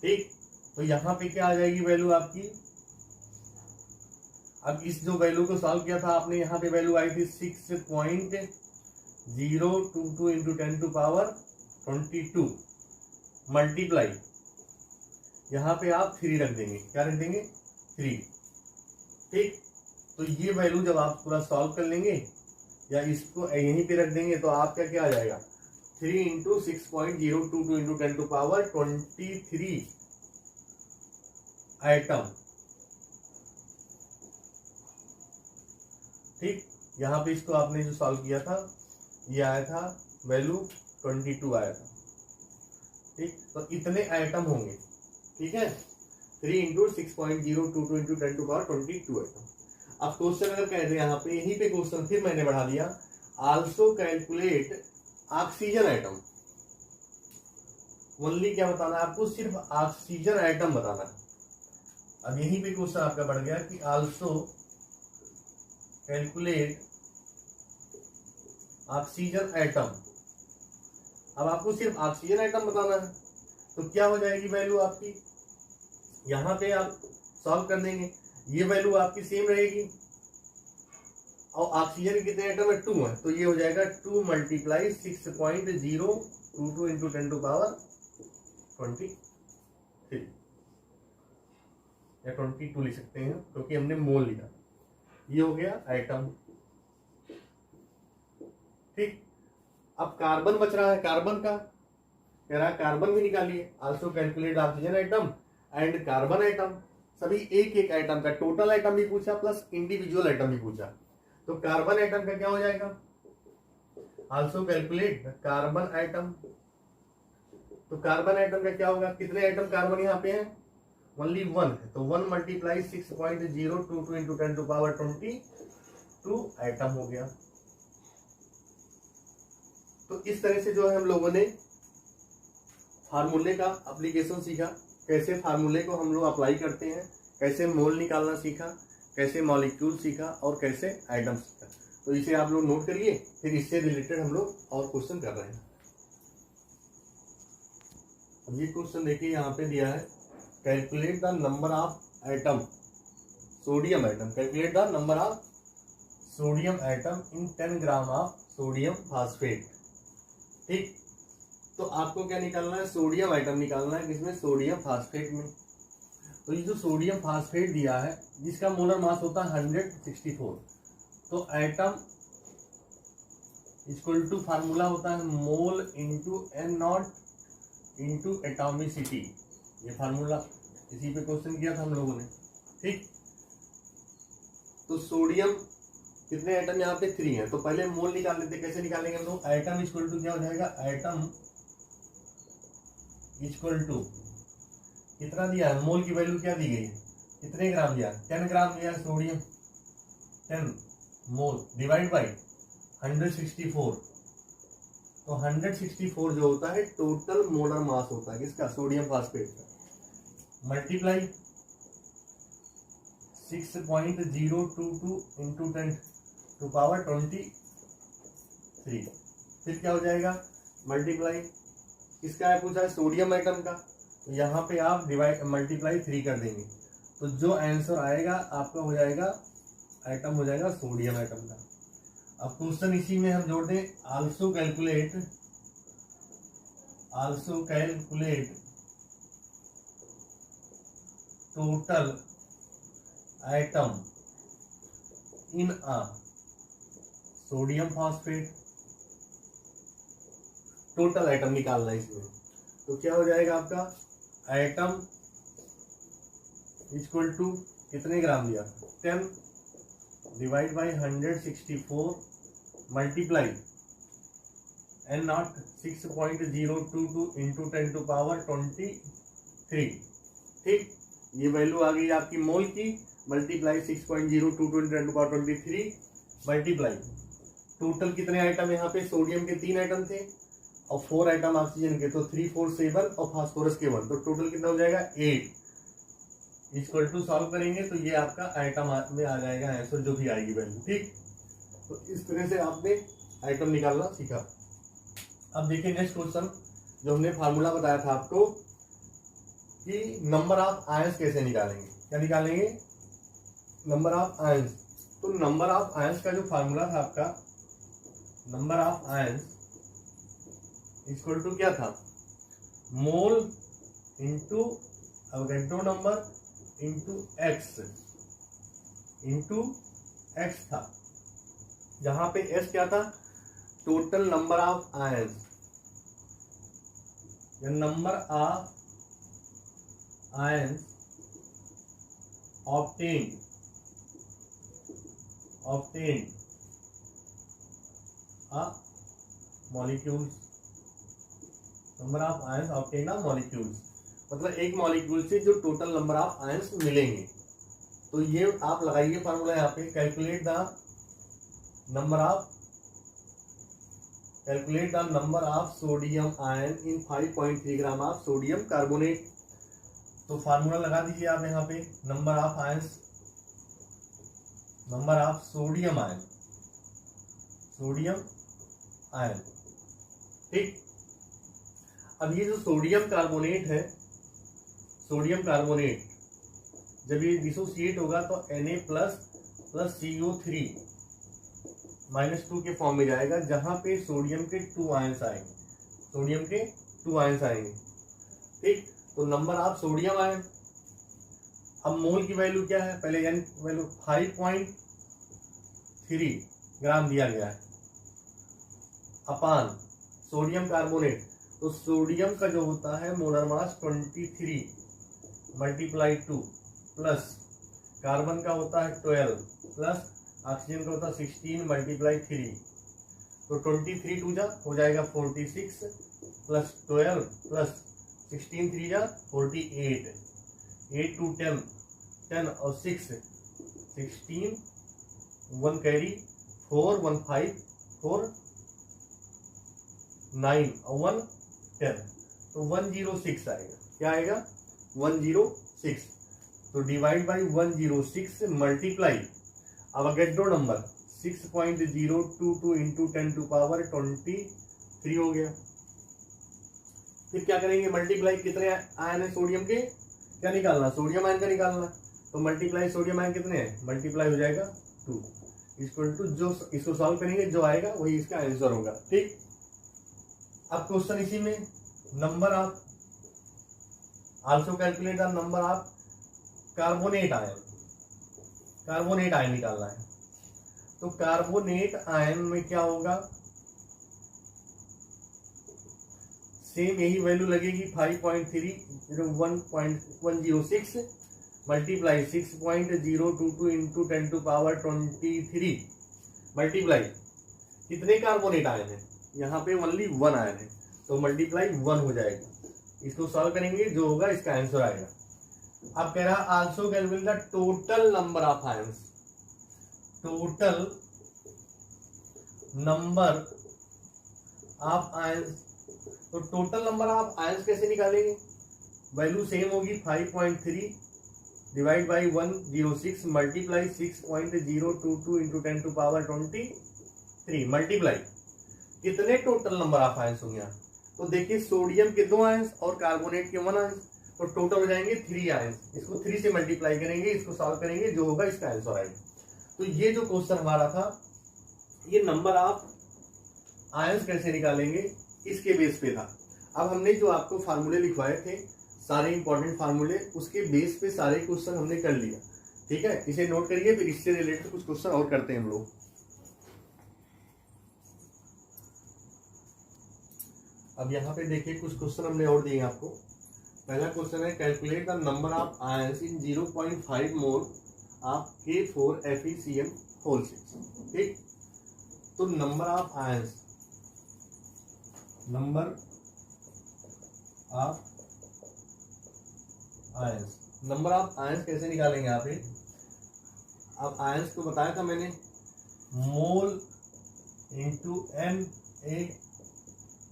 ठीक, तो यहाँ पे क्या आ जाएगी वैल्यू आपकी। अब इस जो वैल्यू को सॉल्व किया था आपने, यहाँ पे वैल्यू आई थी 6.022 इंटू 10 टू पावर 22 मल्टीप्लाई, यहाँ पे आप 3 रख देंगे। क्या रख देंगे, 3। ठीक, तो ये वैल्यू जब आप पूरा सॉल्व कर लेंगे या इसको यहीं पे रख देंगे तो आपका क्या आ जाएगा, 3 into 6.022 into 10 to power 23 atom. ठीक, यहाँ पे इसको आपने जो सॉल्व किया था ये आया था वैल्यू 22 आया था। ठीक, तो इतने आइटम होंगे। ठीक है, 3 into 6.022 into 10 to power 22 atom. अब क्वेश्चन अगर कह रहे हैं यहाँ पे, यहीं पे क्वेश्चन फिर मैंने बढ़ा दिया, also calculate oxygen atom. Only क्या बताना है आपको, सिर्फ ऑक्सीजन आइटम बताना है। अब यहीं पे क्वेश्चन आपका बढ़ गया कि आल्सो कैलकुलेट ऑक्सीजन आइटम। अब आपको सिर्फ ऑक्सीजन आइटम बताना है, तो क्या हो जाएगी वैल्यू आपकी, यहाँ पे आप सॉल्व कर देंगे, ये वैल्यू आपकी सेम रहेगी और ऑक्सीजन के कितने आइटम है, 2 है, तो ये हो जाएगा 2 मल्टीप्लाई 6.022 इंटू 10 टू पावर 23 या 22 लिख सकते हैं क्योंकि हमने मोल लिया। ये हो गया आइटम। ठीक, अब कार्बन बच रहा है, कार्बन का कह रहा है कार्बन भी निकालिए। Also calculate oxygen atom and carbon atom, सभी एक एक आइटम का टोटल आइटम भी पूछा प्लस इंडिविजुअल आइटम भी पूछा। तो कार्बन आइटम का क्या हो जाएगा, आल्सो कैलकुलेट कार्बन आइटम। तो कार्बन आइटम का क्या होगा, कितने आइटम कार्बन यहाँ पे हैं, ओनली 1 है, तो 1 multiply 6.022 into 10 to power 22 atom हो गया। तो इस तरह से जो है हम लोगों ने फार्मूले का एप्लीकेशन सीखा, कैसे फार्मूले को हम लोग अप्लाई करते हैं, कैसे मोल निकालना सीखा, कैसे मॉलिक्यूल सीखा और कैसे आइटम सीखा। तो इसे आप लोग नोट करिए, फिर इससे रिलेटेड हम लोग और क्वेश्चन कर रहे हैं। अब ये क्वेश्चन देखिए यहाँ पे दिया है, calculate the number of atom sodium atom, calculate the number of sodium atom in 10 gram of sodium phosphate. ठीक, तो आपको क्या निकालना है, सोडियम एटम निकालना है, किसमें, सोडियम फास्फेट में। तो ये जो सोडियम फास्फेट दिया है जिसका मोलर मास होता है 164, तो एटम इक्वल टू फार्मूला होता है mole into N not into atomicity. ये फार्मूला इसी पे क्वेश्चन किया था हम लोगों ने। ठीक, तो सोडियम कितने एटम यहाँ पे 3 है, तो पहले मोल निकाल लेते। कैसे निकालेंगे हम लोग, एटम इक्वल टू क्या हो जाएगा, एटम इक्वल टू कितना दिया है, मोल की वैल्यू क्या दी गई है, कितने ग्राम दिया, 10 ग्राम दिया है सोडियम, 10 मोल डिवाइड बाई 164। तो 164 जो होता है टोटल मोलर मास होता है किसका, सोडियम फास्फेट का, मल्टीप्लाई 6.022 इंटू 10⁻23। फिर क्या हो जाएगा, मल्टीप्लाई किसका है पूछा है, सोडियम एटम का, तो यहाँ पे आप डिवाइड मल्टीप्लाई 3 कर देंगे, तो जो आंसर आएगा आपका हो जाएगा, एटम हो जाएगा सोडियम एटम का। अब क्वेश्चन इसी में हम जोड़ दें, also calculate total atom in a sodium phosphate. Total atom निकालना है इसमें, तो क्या हो जाएगा आपका, एटम इक्वल टू कितने ग्राम दिया, 10 divide by 164 multiply N not 6.022 into 10⁻23। ठीक, ये वैल्यू आ गई आपकी मोल की, मल्टीप्लाई 6.022 इंटू 10⁻23 मल्टीप्लाई टोटल कितने आइटम यहाँ पे, सोडियम के 3 आइटम थे और 4 आइटम ऑक्सीजन के, तो 3 4 7 और फास्फोरस के 1, तो टोटल कितना हो जाएगा 8। इक्वल टू सॉल्व करेंगे तो ये आपका आइटम में आ जाएगा आंसर जो भी आएगी वैल्यू। ठीक, तो इस तरह से आपने आइटम निकालना सीखा। अब देखिए नेक्स्ट क्वेश्चन, जो हमने फार्मूला बताया था आपको कि नंबर ऑफ आयंस कैसे निकालेंगे, क्या निकालेंगे, नंबर ऑफ आयंस। तो नंबर ऑफ आयंस का जो फार्मूला था आपका, number of ions equal to क्या था, mole into Avogadro number into X था, जहां पे एस क्या था, टोटल नंबर ऑफ आयंस, या number of ions obtained molecules, number of ions obtained molecules, मतलब एक मॉलिक्यूल से जो टोटल नंबर ऑफ आयंस मिलेंगे। तो ये आप लगाइए फार्मूला यहाँ पे, calculate the number of sodium ion in 5.3 gram of sodium carbonate. तो फार्मूला लगा दीजिए आप यहाँ पे, नंबर ऑफ सोडियम आयन। ठीक, अब ये जो सोडियम कार्बोनेट है, सोडियम कार्बोनेट जब ये डिसोसिएट होगा तो Na प्लस CO3 -2 के फॉर्म में जाएगा, जहां पे सोडियम के 2 आयंस आएंगे। ठीक, तो नंबर ऑफ सोडियम आयन, अब मोल की वैल्यू क्या है, पहले एन वैल्यू 5.3 ग्राम दिया गया है अपान सोडियम कार्बोनेट, तो सोडियम का जो होता है molar mass 23 multiply 2 plus carbon का होता है 12 प्लस ऑक्सीजन का होता है 16 मल्टीप्लाई 3, तो 23 2 जा हो जाएगा 46 प्लस 12 प्लस 16 3 जा 48, 8 to 10 और 6 16, 1 कैरी 4 1 5 4 9 और 1 10, तो 106 आएगा। क्या आएगा 106, तो divide by 106 multiply Avogadro number 6.022 into 10⁻23 हो गया। फिर क्या करेंगे, मल्टीप्लाई, कितने आयन है सोडियम के, क्या निकालना, सोडियम आयन का निकालना। तो मल्टीप्लाई सोडियम आयन कितने हैं, मल्टीप्लाई हो जाएगा 2 इक्वल टू, जो इसको सॉल्व करेंगे जो आएगा वही इसका आंसर होगा। ठीक, अब क्वेश्चन इसी में, number of, also calculate the number of carbonate ion, carbonate ion निकालना है। तो कार्बोनेट आयन में क्या होगा, सेम यही वैल्यू लगेगी 5.301.106 मल्टीप्लाई 6.022 इंटू 10⁻23 मल्टीप्लाई, कितने कार्बोनेट आयन है, यहाँ पे ओनली 1 आयन है, तो मल्टीप्लाई 1 हो जाएगा। इसको सॉल्व करेंगे जो होगा इसका आंसर आएगा। अब कह रहा also calculate the total number of ions, total number of ions. तो टोटल नंबर ऑफ आयंस कैसे निकालेंगे, वैल्यू सेम होगी 5.3 divide by 106 multiply 6.022 into 10⁻23 multiply, कितने टोटल नंबर ऑफ आयंस होंगे। तो देखिए सोडियम के 2 आयंस और कार्बोनेट के 1 आयंस, तो टोटल हो जाएंगे 3 आयंस। इसको 3 से मल्टीप्लाई करेंगे, इसको सॉल्व करेंगे, जो होगा इसका आंसर आएगा। तो ये जो क्वेश्चन हमारा था, ये नंबर ऑफ आयंस कैसे निकालेंगे इसके बेस पे था। अब हमने जो आपको फार्मूले लिखवाए थे, सारे इंपॉर्टेंट फार्मूले, उसके बेस पे सारे क्वेश्चन हमने कर लिया। ठीक है, इसे नोट करिए, फिर इससे रिलेटेड कुछ क्वेश्चन और करते हैं हम लोग। अब यहाँ पे देखिए कुछ क्वेश्चन हमने और दिए आपको। पहला क्वेश्चन है, calculate the number of ions in 0.5 mole of K4FeCN whole 6। ठीक, तो number of ions, number of ions, number of ions कैसे निकालेंगे आप? अब आयंस को बताया था मैंने, mole into N A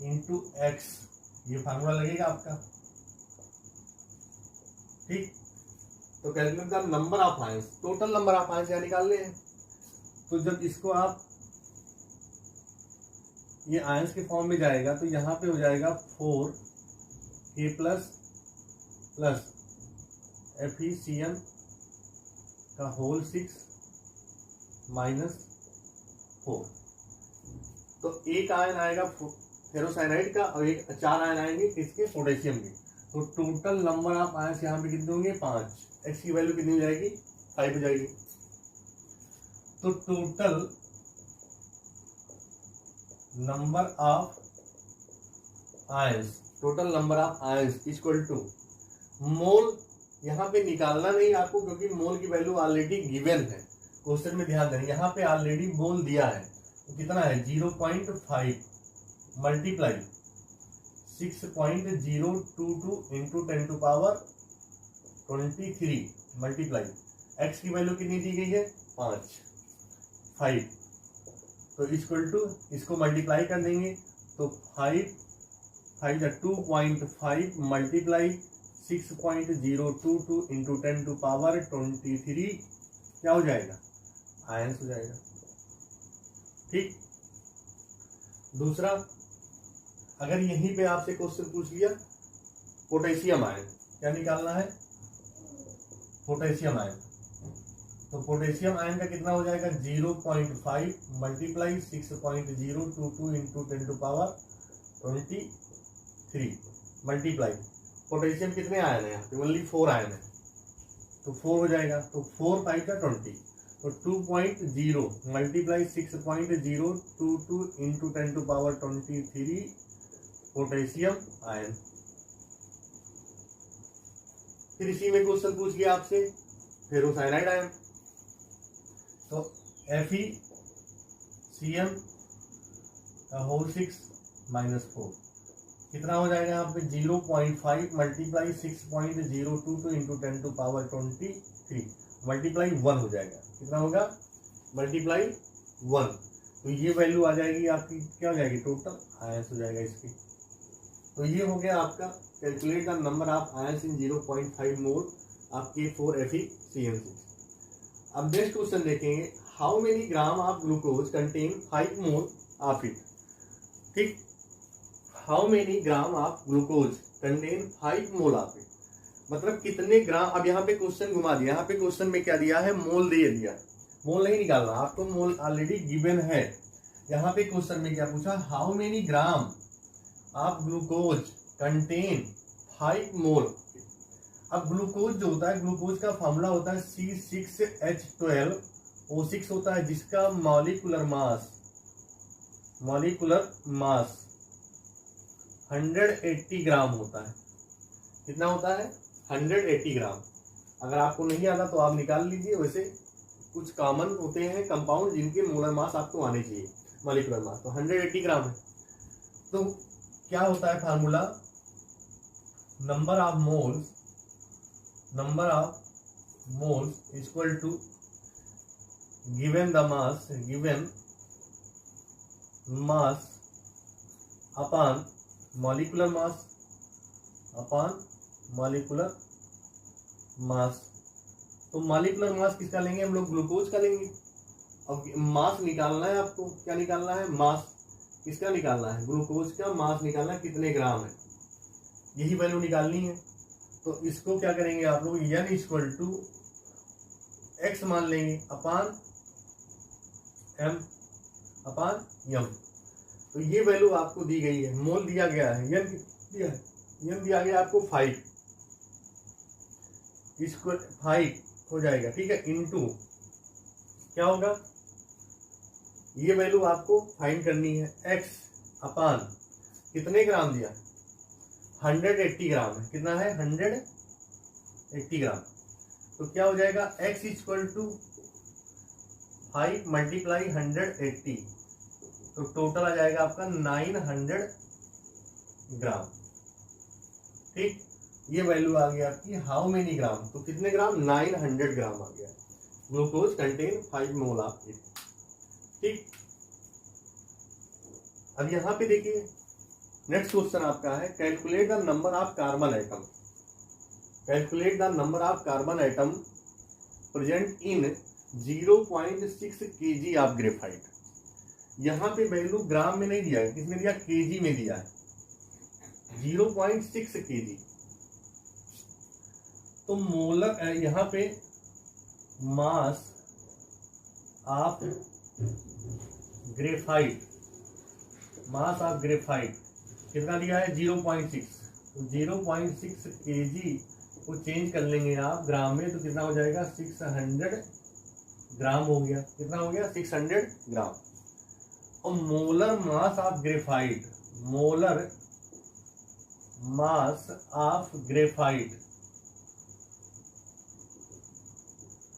into X, ये फार्मूला लगेगा आपका। ठीक, तो calculate the number of ions, total number of ions यहाँ निकालने हैं। तो जब इसको आप ये आयंस के फॉर्म में जाएगा तो यहाँ पे हो जाएगा 4K प्लस FeCN का होल 6 माइनस 4। तो एक आयन आएगा फेरोसाइनाइड का और 4 आयन आएंगे किसके, पोटेशियम के। तो टोटल नंबर ऑफ आयंस यहाँ पे कितने होंगे, 5। एक्स की वैल्यू कितनी हो जाएगी, 5 हो जाएगी। तो total number of ions, total number of ions equal to mole, यहाँ पे निकालना नहीं आपको क्योंकि मोल की वैल्यू ऑलरेडी गिवन है क्वेश्चन में, ध्यान देना यहाँ पे ऑलरेडी मोल दिया है। तो कितना है 0.5 मल्टीप्लाई 6.022 इंटू 10⁻23 मल्टीप्लाई, एक्स की वैल्यू कितनी दी गई है 5। तो इक्वल टू, इसको मल्टीप्लाई कर देंगे तो 5 2.5 मल्टीप्लाई 6.022 इंटू 10⁻23 क्या हो जाएगा, आयंस हो जाएगा। ठीक, दूसरा, अगर यहीं पे आपसे क्वेश्चन पूछ लिया पोटेशियम आयन, क्या निकालना है, पोटेशियम आयन। तो पोटेशियम आयन का कितना हो जाएगा 0.5 मल्टीप्लाई 6.022 इंटू 10⁻23 मल्टीप्लाई, पोटेशियम कितने आयन है यहाँ पे, ओनली 4 आयन है, तो 4 हो जाएगा। तो 4 5 का 20, तो 2.0 मल्टीप्लाई 6.022 इंटू 10⁻23 पोटेशियम आयन। फिर इसी में क्वेश्चन पूछ लिया आपसे फेरोसाइनाइड आयन, तो FeCN का होल 6 माइनस 4 कितना हो जाएगा यहाँ पे 0.5 मल्टीप्लाई 6.022 इंटू 10⁻23 मल्टीप्लाई 1 हो जाएगा। कितना होगा, मल्टीप्लाई 1। तो ये वैल्यू आ जाएगी आपकी, क्या हो जाएगी, टोटल आयंस हो जाएगा इसकी। तो ये हो गया आपका calculate the number of ions in 0.5 mole of K4FeCN6। अब नेक्स्ट क्वेश्चन देखेंगे, how many gram of glucose contain 5 mole of it. ठीक, how many gram of glucose contain 5 mole of it, मतलब कितने ग्राम। अब यहाँ पे क्वेश्चन घुमा दिया, यहाँ पे क्वेश्चन में क्या दिया है, मोल दे दिया, मोल नहीं निकालना आपको, मोल ऑलरेडी गिवन है। यहाँ पे क्वेश्चन में क्या पूछा, how many gram of glucose contain 5 मोल। अब ग्लूकोज जो होता है, ग्लूकोज का फॉर्मूला होता है C6H12O6 होता है, जिसका मॉलिक्यूलर मास 180 ग्राम होता है। कितना होता है, 180 ग्राम। अगर आपको नहीं आता तो आप निकाल लीजिए, वैसे कुछ कॉमन होते हैं कंपाउंड जिनके मोलर मास आपको आने चाहिए, मॉलिक्यूलर मास, तो 180 ग्राम है। तो क्या होता है formula, number of moles equal to given mass upon molecular mass. तो मॉलिक्यूलर मास किसका लेंगे हम लोग, ग्लूकोज का लेंगे। अब मास निकालना है आपको, क्या निकालना है, मास किसका निकालना है, ग्लूकोज का मास निकालना है, कितने ग्राम है, यही वैल्यू निकालनी है। तो इसको क्या करेंगे आप लोग, n इक्वल टू x मान लेंगे अपान m। तो ये वैल्यू आपको दी गई है, मोल दिया गया है, n दिया गया आपको 5, इसको 5 हो जाएगा, ठीक है, इनटू क्या होगा, ये वैल्यू आपको फाइंड करनी है, x अपान कितने ग्राम दिया, 180 ग्राम है, कितना है 180 ग्राम। तो क्या हो जाएगा, x इक्वल टू 5 मल्टीप्लाई 180, तो टोटल आ जाएगा आपका 900 ग्राम। ठीक, ये वैल्यू आ गया आपकी हाउ मेनी ग्राम, तो कितने ग्राम, 900 ग्राम आ गया, glucose contain 5 mole of it. ठीक, अब यहां पे देखिए नेक्स्ट क्वेश्चन आपका है, calculate the number of carbon atom present in 0.6 kg of graphite. यहाँ पे वैल्यू ग्राम में नहीं दिया है, किसने दिया, केजी में दिया है, 0.6 kg। तो मोलर यहाँ पे मास ऑफ ग्रेफाइट कितना दिया है, 0.6। तो 0.6 kg को चेंज कर लेंगे आप ग्राम में, तो कितना हो जाएगा, 600 ग्राम हो गया। कितना हो गया, 600 ग्राम। और मोलर मास ऑफ ग्रेफाइट,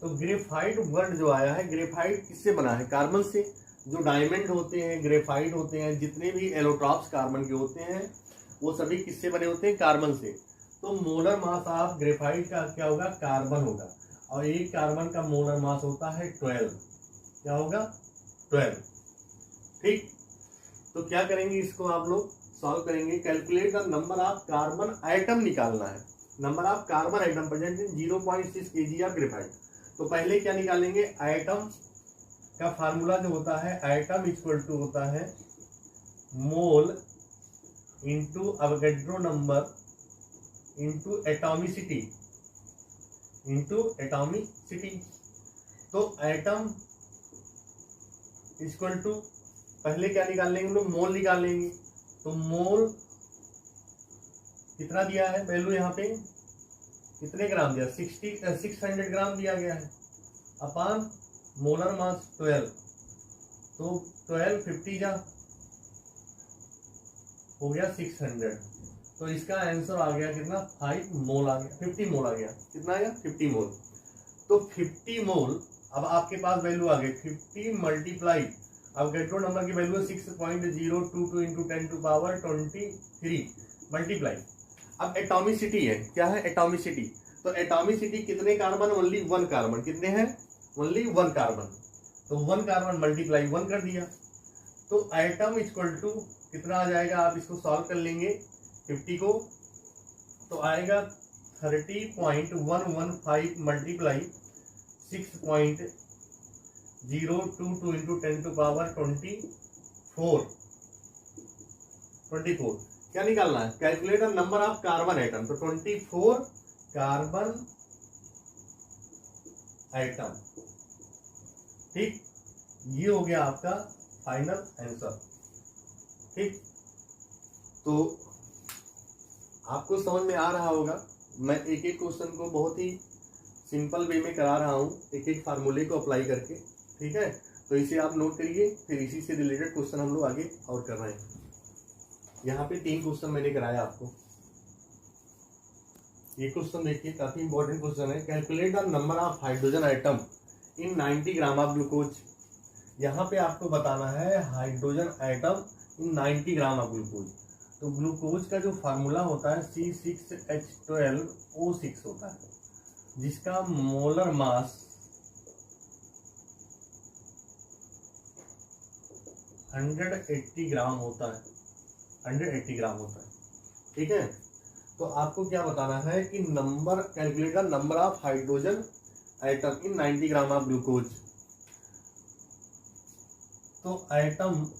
तो ग्रेफाइट वर्ड जो आया है, ग्रेफाइट किससे बना है, कार्बन से। जो डायमंड होते हैं, ग्रेफाइट होते हैं, जितने भी एलोट्रॉप्स कार्बन के होते हैं, वो सभी किससे बने होते हैं, कार्बन से। तो मोलर मास ऑफ ग्रेफाइट का क्या होगा, कार्बन होगा, और एक कार्बन का मोलर मास होता है 12। क्या होगा, 12। ठीक, तो क्या करेंगे, इसको आप लोग सॉल्व करेंगे। Calculate the number of carbon atom निकालना है, number of carbon atom present in 0.6 kg of graphite. तो पहले क्या निकालेंगे, आइटम का फार्मूला जो होता है, आइटम इक्वल टू होता है mole into Avogadro number into atomicity. तो आइटम इक्वल टू, पहले क्या निकाल लेंगे हम लोग, मोल निकाल लेंगे। तो मोल कितना दिया है वैल्यू, यहाँ पे कितने ग्राम दिया, 600 ग्राम दिया गया है, अपान मोलर मास 12। तो 12 50 जा हो गया 600। तो इसका आंसर आ गया कितना, 5 मोल आ गया, 50 मोल आ गया। कितना आया, 50 मोल। तो 50 मोल, अब आपके पास वैल्यू आ गई 50 मल्टीप्लाई, अब अवोगाड्रो नंबर की value 6.022 into 10 to power 23 multiply. अब एटॉमिसिटी है, क्या है एटॉमिसिटी, तो एटॉमिसिटी कितने कार्बन, ओनली 1 कार्बन, कितने हैं, ओनली 1 कार्बन। तो 1 कार्बन मल्टीप्लाई 1 कर दिया, तो आइटम इक्वल टू कितना आ जाएगा, आप इसको सॉल्व कर लेंगे 50 को, तो आएगा 30.115 मल्टीप्लाई 022 इंटू 10 टू पावर 24 क्या निकालना है? Calculate the number of carbon atom. तो 24 कार्बन एटम। ठीक, ये हो गया आपका फाइनल आंसर। ठीक, तो आपको समझ में आ रहा होगा। मैं एक एक क्वेश्चन को बहुत ही सिंपल वे में करा रहा हूँ, एक एक फार्मूले को अप्लाई करके। ठीक है, तो इसे आप नोट करिए, फिर इसी से रिलेटेड क्वेश्चन हम लोग आगे और कर रहे हैं। यहाँ पे 3 क्वेश्चन मैंने कराया आपको। ये क्वेश्चन देखिए, काफी इंपॉर्टेंट क्वेश्चन है। Calculate the number of hydrogen atom in 90 gram of glucose. यहाँ पे आपको बताना है hydrogen atom in 90 gram of glucose. तो ग्लूकोज का जो फार्मूला होता है C6H12O6 होता है, जिसका मोलर मास 180 ग्राम होता है। 180 ग्राम होता है। ठीक है, तो आपको क्या बताना है कि number, calculate the number of hydrogen atom in 90 gram of glucose. तो आइटम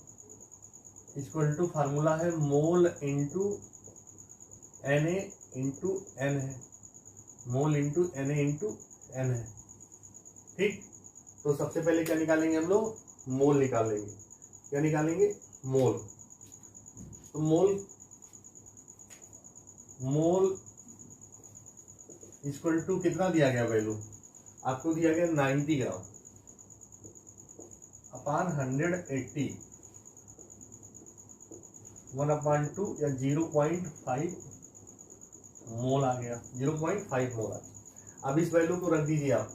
इक्वल टू फार्मूला है mole into Na into N है, mole into Na into N है। ठीक, तो सबसे पहले क्या निकालेंगे हम लोग? मोल निकालेंगे। क्या निकालेंगे? मोल। तो मोल इक्वल टू कितना दिया गया वैल्यू? आपको दिया गया 90 ग्राम अपान 180, 1/2 या 0.5 मोल आ गया। 0.5 मोल आ गया। अब इस वैल्यू को रख दीजिए आप।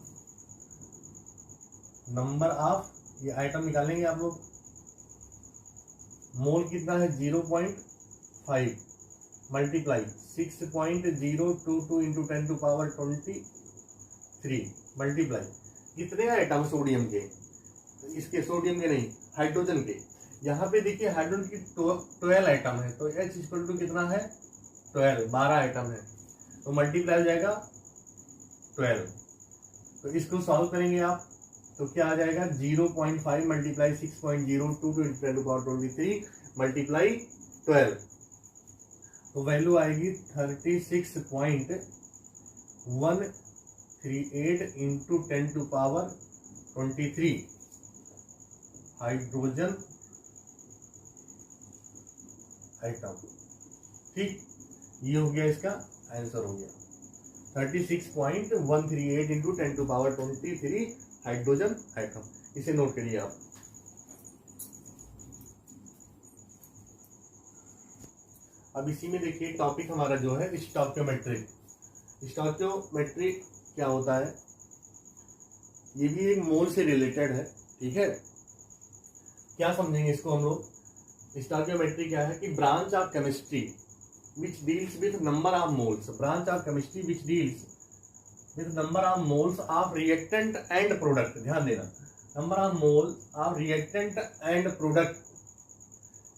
नंबर ऑफ, ये आइटम निकालेंगे आप लोग। मोल कितना है? 0.5 multiply 6.022 into 10 to power 23 multiply कितने आइटम सोडियम के? इसके सोडियम के नहीं, हाइड्रोजन के। यहाँ पे देखिए हाइड्रोजन की 12 आइटम है, तो H इक्वल टू कितना है? 12 आइटम है, तो मल्टीप्लाई हो जाएगा 12। तो इसको सॉल्व करेंगे आप, तो क्या आ जाएगा? 0.5 multiply 6.022 into 10 to power 23 multiply 12, तो वैल्यू आएगी 36.138 into 10 to power 23 hydrogen atom. ठीक, ये हो गया, इसका आंसर हो गया 36.138 into 10 to power 23 hydrogen atom. इसे नोट करिए आप। अब इसी में देखिए टॉपिक हमारा जो है स्टोइकियोमेट्रिक। स्टोइकियोमेट्रिक क्या होता है? ये भी एक मोल से रिलेटेड है। ठीक है, क्या समझेंगे इसको हम लोग? स्टोइकियोमेट्री क्या है कि branch of chemistry which deals with number of moles. Branch of chemistry which deals with number of moles of reactant and product. ध्यान देना, number of mole of reactant and product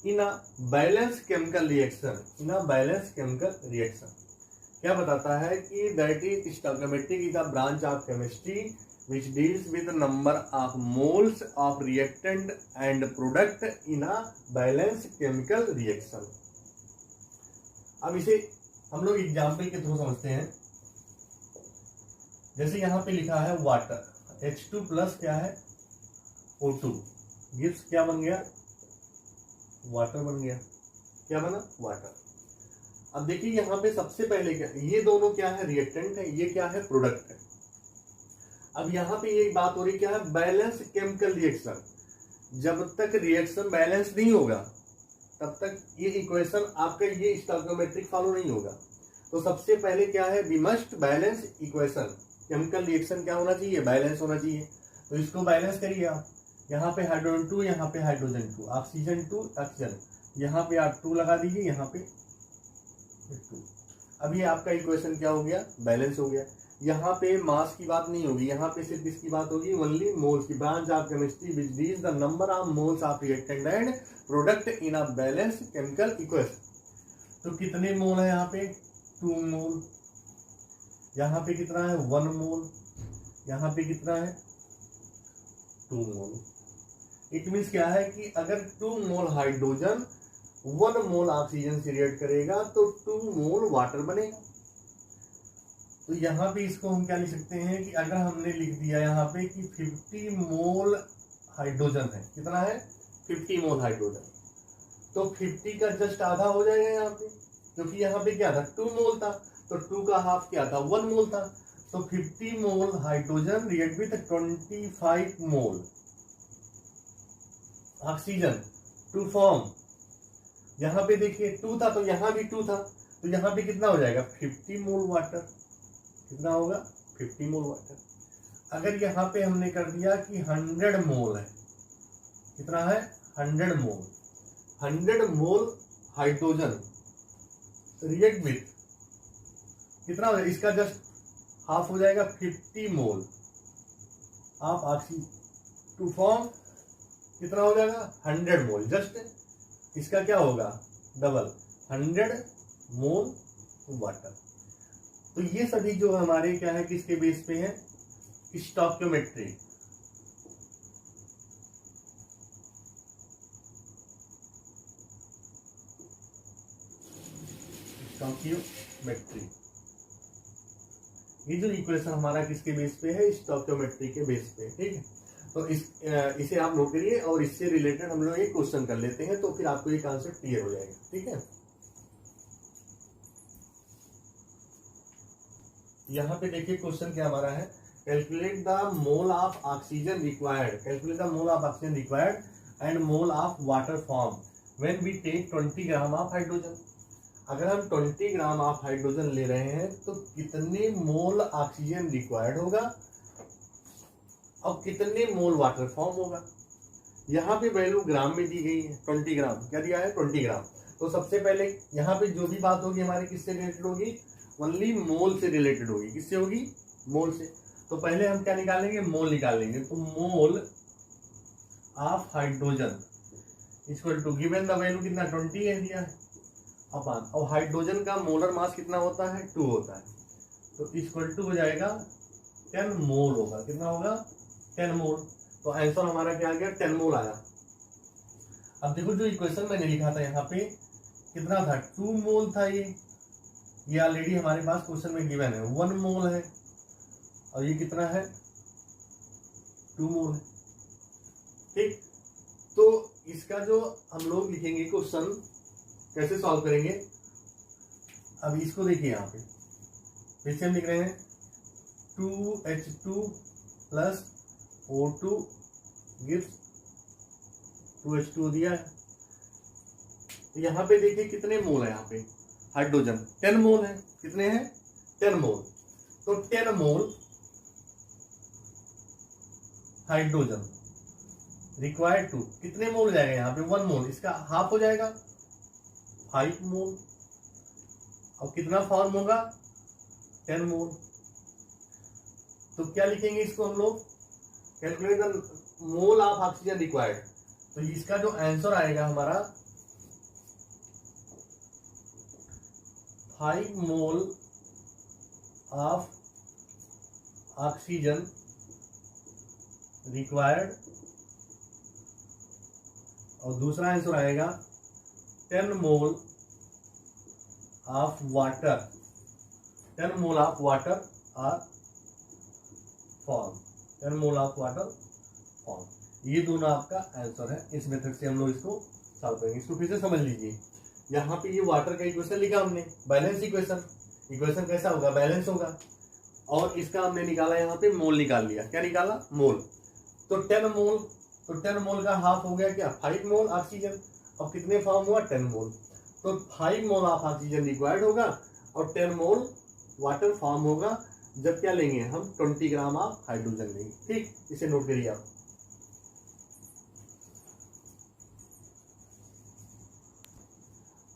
in a balance chemical reaction. In a balance chemical reaction क्या बताता है कि that is stoichiometric is a branch of chemistry which deals with the number of moles of reactant and product in a balanced chemical reaction। अब इसे हम लोग example के through समझते हैं। जैसे यहाँ पे लिखा है वाटर, H2 प्लस क्या है? O2 गिव्स क्या बन गया? वाटर बन गया। क्या बना? वाटर। अब देखिए यहाँ पे सबसे पहले क्या, ये दोनों क्या है? रिएक्टेंट है, ये क्या है? प्रोडक्ट है। अब यहाँ पे ये बात हो रही क्या है? Balance chemical reaction. जब तक रिएक्शन बैलेंस नहीं होगा तब तक ये इक्वेशन आपका ये स्टोइकियोमेट्रिक फॉलो नहीं होगा। तो सबसे पहले क्या है? We must balance equation. Chemical reaction क्या होना चाहिए? बैलेंस होना चाहिए। तो इसको बैलेंस करिए आप। यहाँ पे हाइड्रोजन 2, यहाँ पे हाइड्रोजन 2, ऑक्सीजन 2, ऑक्सीजन, यहाँ पे आप 2 लगा दीजिए, यहाँ पे 2। अब ये आपका इक्वेशन क्या हो गया? बैलेंस हो गया। यहाँ पे मास की बात नहीं होगी, यहाँ पे सिर्फ इसकी बात होगी, ओनली मोल्स की। Branch of chemistry which deals the number of moles of reactant and product in a balance chemical equation. तो कितने मोल है यहाँ पे? 2 मोल। यहाँ पे कितना है? 1 मोल। यहाँ पे कितना है? 2 2 मोल। इट मीन्स क्या है कि अगर 2 मोल हाइड्रोजन 1 मोल ऑक्सीजन से रिएक्ट करेगा तो 2 मोल वाटर बनेगा। तो यहाँ पे इसको हम क्या लिख सकते हैं कि अगर हमने लिख दिया यहाँ पे कि 50 मोल हाइड्रोजन है, कितना है 50 मोल हाइड्रोजन, तो 50 का जस्ट आधा हो जाएगा यहाँ पे, क्योंकि यहाँ पे क्या था 2 मोल था, तो 2 का हाफ क्या था 1 मोल था। तो 50 mole hydrogen react with 25 mole oxygen to form, यहाँ पे देखिए 2 था तो यहाँ भी 2 था, तो यहाँ पे कितना हो जाएगा 50 मोल वाटर, कितना होगा 50 मोल वाटर। अगर यहाँ पे हमने कर दिया कि 100 मोल है, कितना है 100 mole, 100 mole hydrogen react with कितना हो जाएगा, इसका जस्ट हाफ हो जाएगा 50 mole of oxygen to form कितना हो जाएगा 100 मोल, जस्ट इसका क्या होगा डबल 100 मोल वाटर। तो ये सभी जो हमारे क्या है किसके बेस पे है, स्टोइकियोमेट्री। स्टोइकियोमेट्री ये जो इक्वेशन हमारा किसके बेस पे है, स्टोइकियोमेट्री के बेस पे, ठीक है। तो इसे आप नोट करिए और इससे रिलेटेड हम लोग एक क्वेश्चन कर लेते हैं, तो फिर आपको ये कॉन्सेप्ट क्लियर हो जाएगा, ठीक है। यहाँ पे देखिए क्वेश्चन क्या हमारा है, calculate the mole of oxygen required, calculate the mole of oxygen required and mole of water form when we take 20 gram of hydrogen. अगर हम 20 ग्राम ऑफ हाइड्रोजन ले रहे हैं तो कितने मोल ऑक्सीजन रिक्वायर्ड होगा और कितने मोल वाटर फॉर्म होगा। यहाँ पे वैल्यू ग्राम में दी गई है, 20 ग्राम, क्या दिया है 20 ग्राम। तो सबसे पहले यहाँ पे जो भी बात होगी हमारी किससे रिलेटेड होगी, ओनली मोल से रिलेटेड होगी, किससे होगी मोल से। तो पहले हम क्या निकालेंगे, मोल निकालेंगे। तो mole of hydrogen equal to given the value कितना 20 है दिया है अपान, और हाइड्रोजन का मोलर मास कितना होता है 2 होता है, तो इक्वल टू हो जाएगा 10 मोल होगा, कितना होगा 10 मोल। तो आंसर हमारा क्या आ गया 10 मोल आया। अब देखो जो इक्वेशन मैंने लिखा था यहाँ पे कितना था 2 मोल था, ये ऑलरेडी हमारे पास क्वेश्चन में गिवन है, 1 मोल है और ये कितना है 2 मोल है, ठीक। तो इसका जो हम लोग लिखेंगे क्वेश्चन कैसे सॉल्व करेंगे, अब इसको देखिए यहाँ पे फिर से हम लिख रहे हैं 2H2 plus O2 gives 2H2 दिया है। तो यहाँ पे देखिए कितने मोल है, यहाँ पे हाइड्रोजन 10 मोल है, कितने हैं 10 मोल। तो 10 मोल हाइड्रोजन रिक्वायर्ड टू कितने मोल हो जाएगा, यहाँ पे 1 मोल, इसका हाफ हो जाएगा 5 मोल, और कितना फॉर्म होगा 10 मोल। तो क्या लिखेंगे इसको हम लोग, calculate the mole of oxygen required. तो इसका जो आंसर आएगा हमारा 5 मोल ऑफ ऑक्सीजन रिक्वायर्ड, और दूसरा आंसर आएगा 10 mole of water, 10 mole of water are form, 10 mole of water form. ये दोनों आपका आंसर है। इस मेथड से हम लोग इसको सॉल्व करेंगे। इसको फिर से समझ लीजिए, यहाँ पे ये वाटर का इक्वेशन लिखा हमने, बैलेंस इक्वेशन। इक्वेशन कैसा होगा, बैलेंस होगा, और इसका हमने निकाला यहाँ पे मोल निकाल लिया, क्या निकाला मोल। तो 10 मोल, तो 10 मोल का हाफ हो गया क्या 5 मोल ऑक्सीजन, और कितने फॉर्म हुआ 10 मोल। तो 5 मोल ऑफ ऑक्सीजन रिक्वायर्ड होगा और 10 मोल वाटर फॉर्म होगा, जब क्या लेंगे हम 20 ग्राम ऑफ हाइड्रोजन लेंगे, ठीक। इसे नोट करिए आप।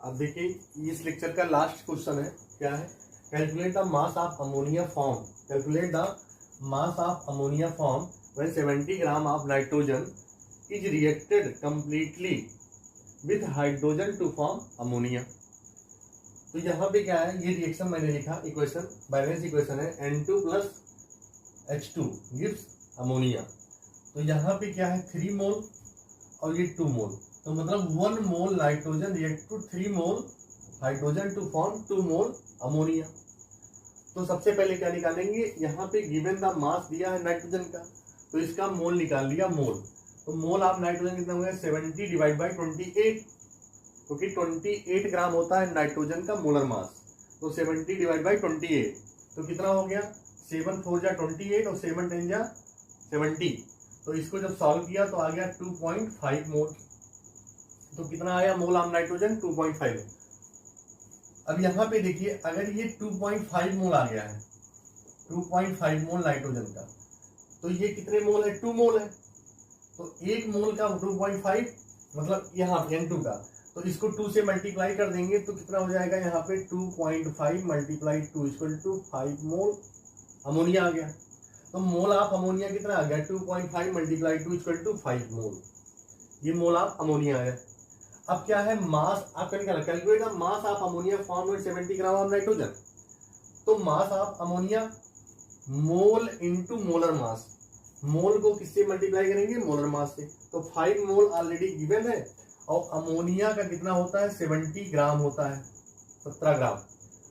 अब देखिए इस लेक्चर का लास्ट क्वेश्चन है, क्या है, calculate the mass of ammonia form, calculate the mass of ammonia form when 70 gram of nitrogen is reacted completely with hydrogen to form ammonia. तो यहाँ पे क्या है, ये रिएक्शन मैंने लिखा, इक्वेशन बैलेंस इक्वेशन है, N2 plus H2 gives ammonia. तो यहाँ पे क्या है 3 मोल और ये 2 मोल, तो मतलब 1 mole nitrogen react to 3 mole hydrogen to form 2 mole ammonia. तो सबसे पहले क्या निकालेंगे, यहाँ पे गिवन द मास दिया है नाइट्रोजन का, तो इसका मोल निकाल लिया मोल। तो मोल ऑफ नाइट्रोजन कितना हो गया 70 डिवाइड बाई 28, क्योंकि 28 ग्राम होता है नाइट्रोजन का मोलर मास। तो 70 डिवाइड बाई 28 तो कितना हो गया 7 4 जा 28 और 7 10 जा 70। तो इसको जब सॉल्व किया तो आ गया 2.5 मोल। तो कितना आया मोल ऑफ नाइट्रोजन 2.5। अब यहाँ पे देखिए अगर ये 2.5 मोल आ गया है, 2.5 मोल नाइट्रोजन का, तो ये कितने मोल है 2 मोल है। तो 1 मोल का 2.5 मतलब यहाँ N2 का, तो इसको 2 से मल्टीप्लाई कर देंगे तो कितना हो जाएगा यहाँ पे 2.5 multiply 2 equal to 5 mole ammonia आ गया। तो मोल ऑफ अमोनिया कितना आ गया 2.5 मल्टीप्लाई 2 इक्वल टू 5 मोल, ये मोल ऑफ अमोनिया है। अब क्या है मास आपका निकाला, calculate the mass of ammonia form with 70 gram of nitrogen. तो mass of ammonia mole into molar mass, mole को किससे मल्टीप्लाई करेंगे मोलर मास से। तो 5 मोल ऑलरेडी गिवन है और अमोनिया का कितना होता है 70 ग्राम होता है 17 ग्राम।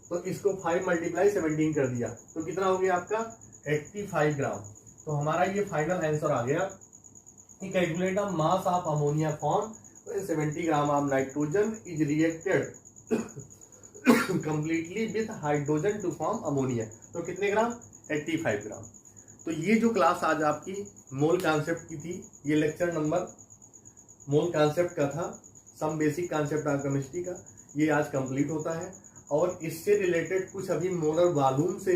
तो इसको 5 मल्टीप्लाई 17 कर दिया तो कितना हो गया आपका 85 ग्राम। तो हमारा ये फाइनल आंसर आ गया कि calculate the mass of ammonia form 70 gram of nitrogen is reacted completely with hydrogen to form ammonia. तो कितने ग्राम 85 ग्राम। तो ये जो क्लास आज आपकी मोल कॉन्सेप्ट की थी, ये लेक्चर नंबर मोल कॉन्सेप्ट का था, some basic concept of chemistry का, ये आज कंप्लीट होता है। और इससे रिलेटेड कुछ अभी मोलर वॉल्यूम से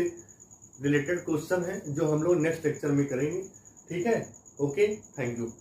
रिलेटेड क्वेश्चन है जो हम लोग नेक्स्ट लेक्चर में करेंगे। ठीक है, ओके, थैंक यू।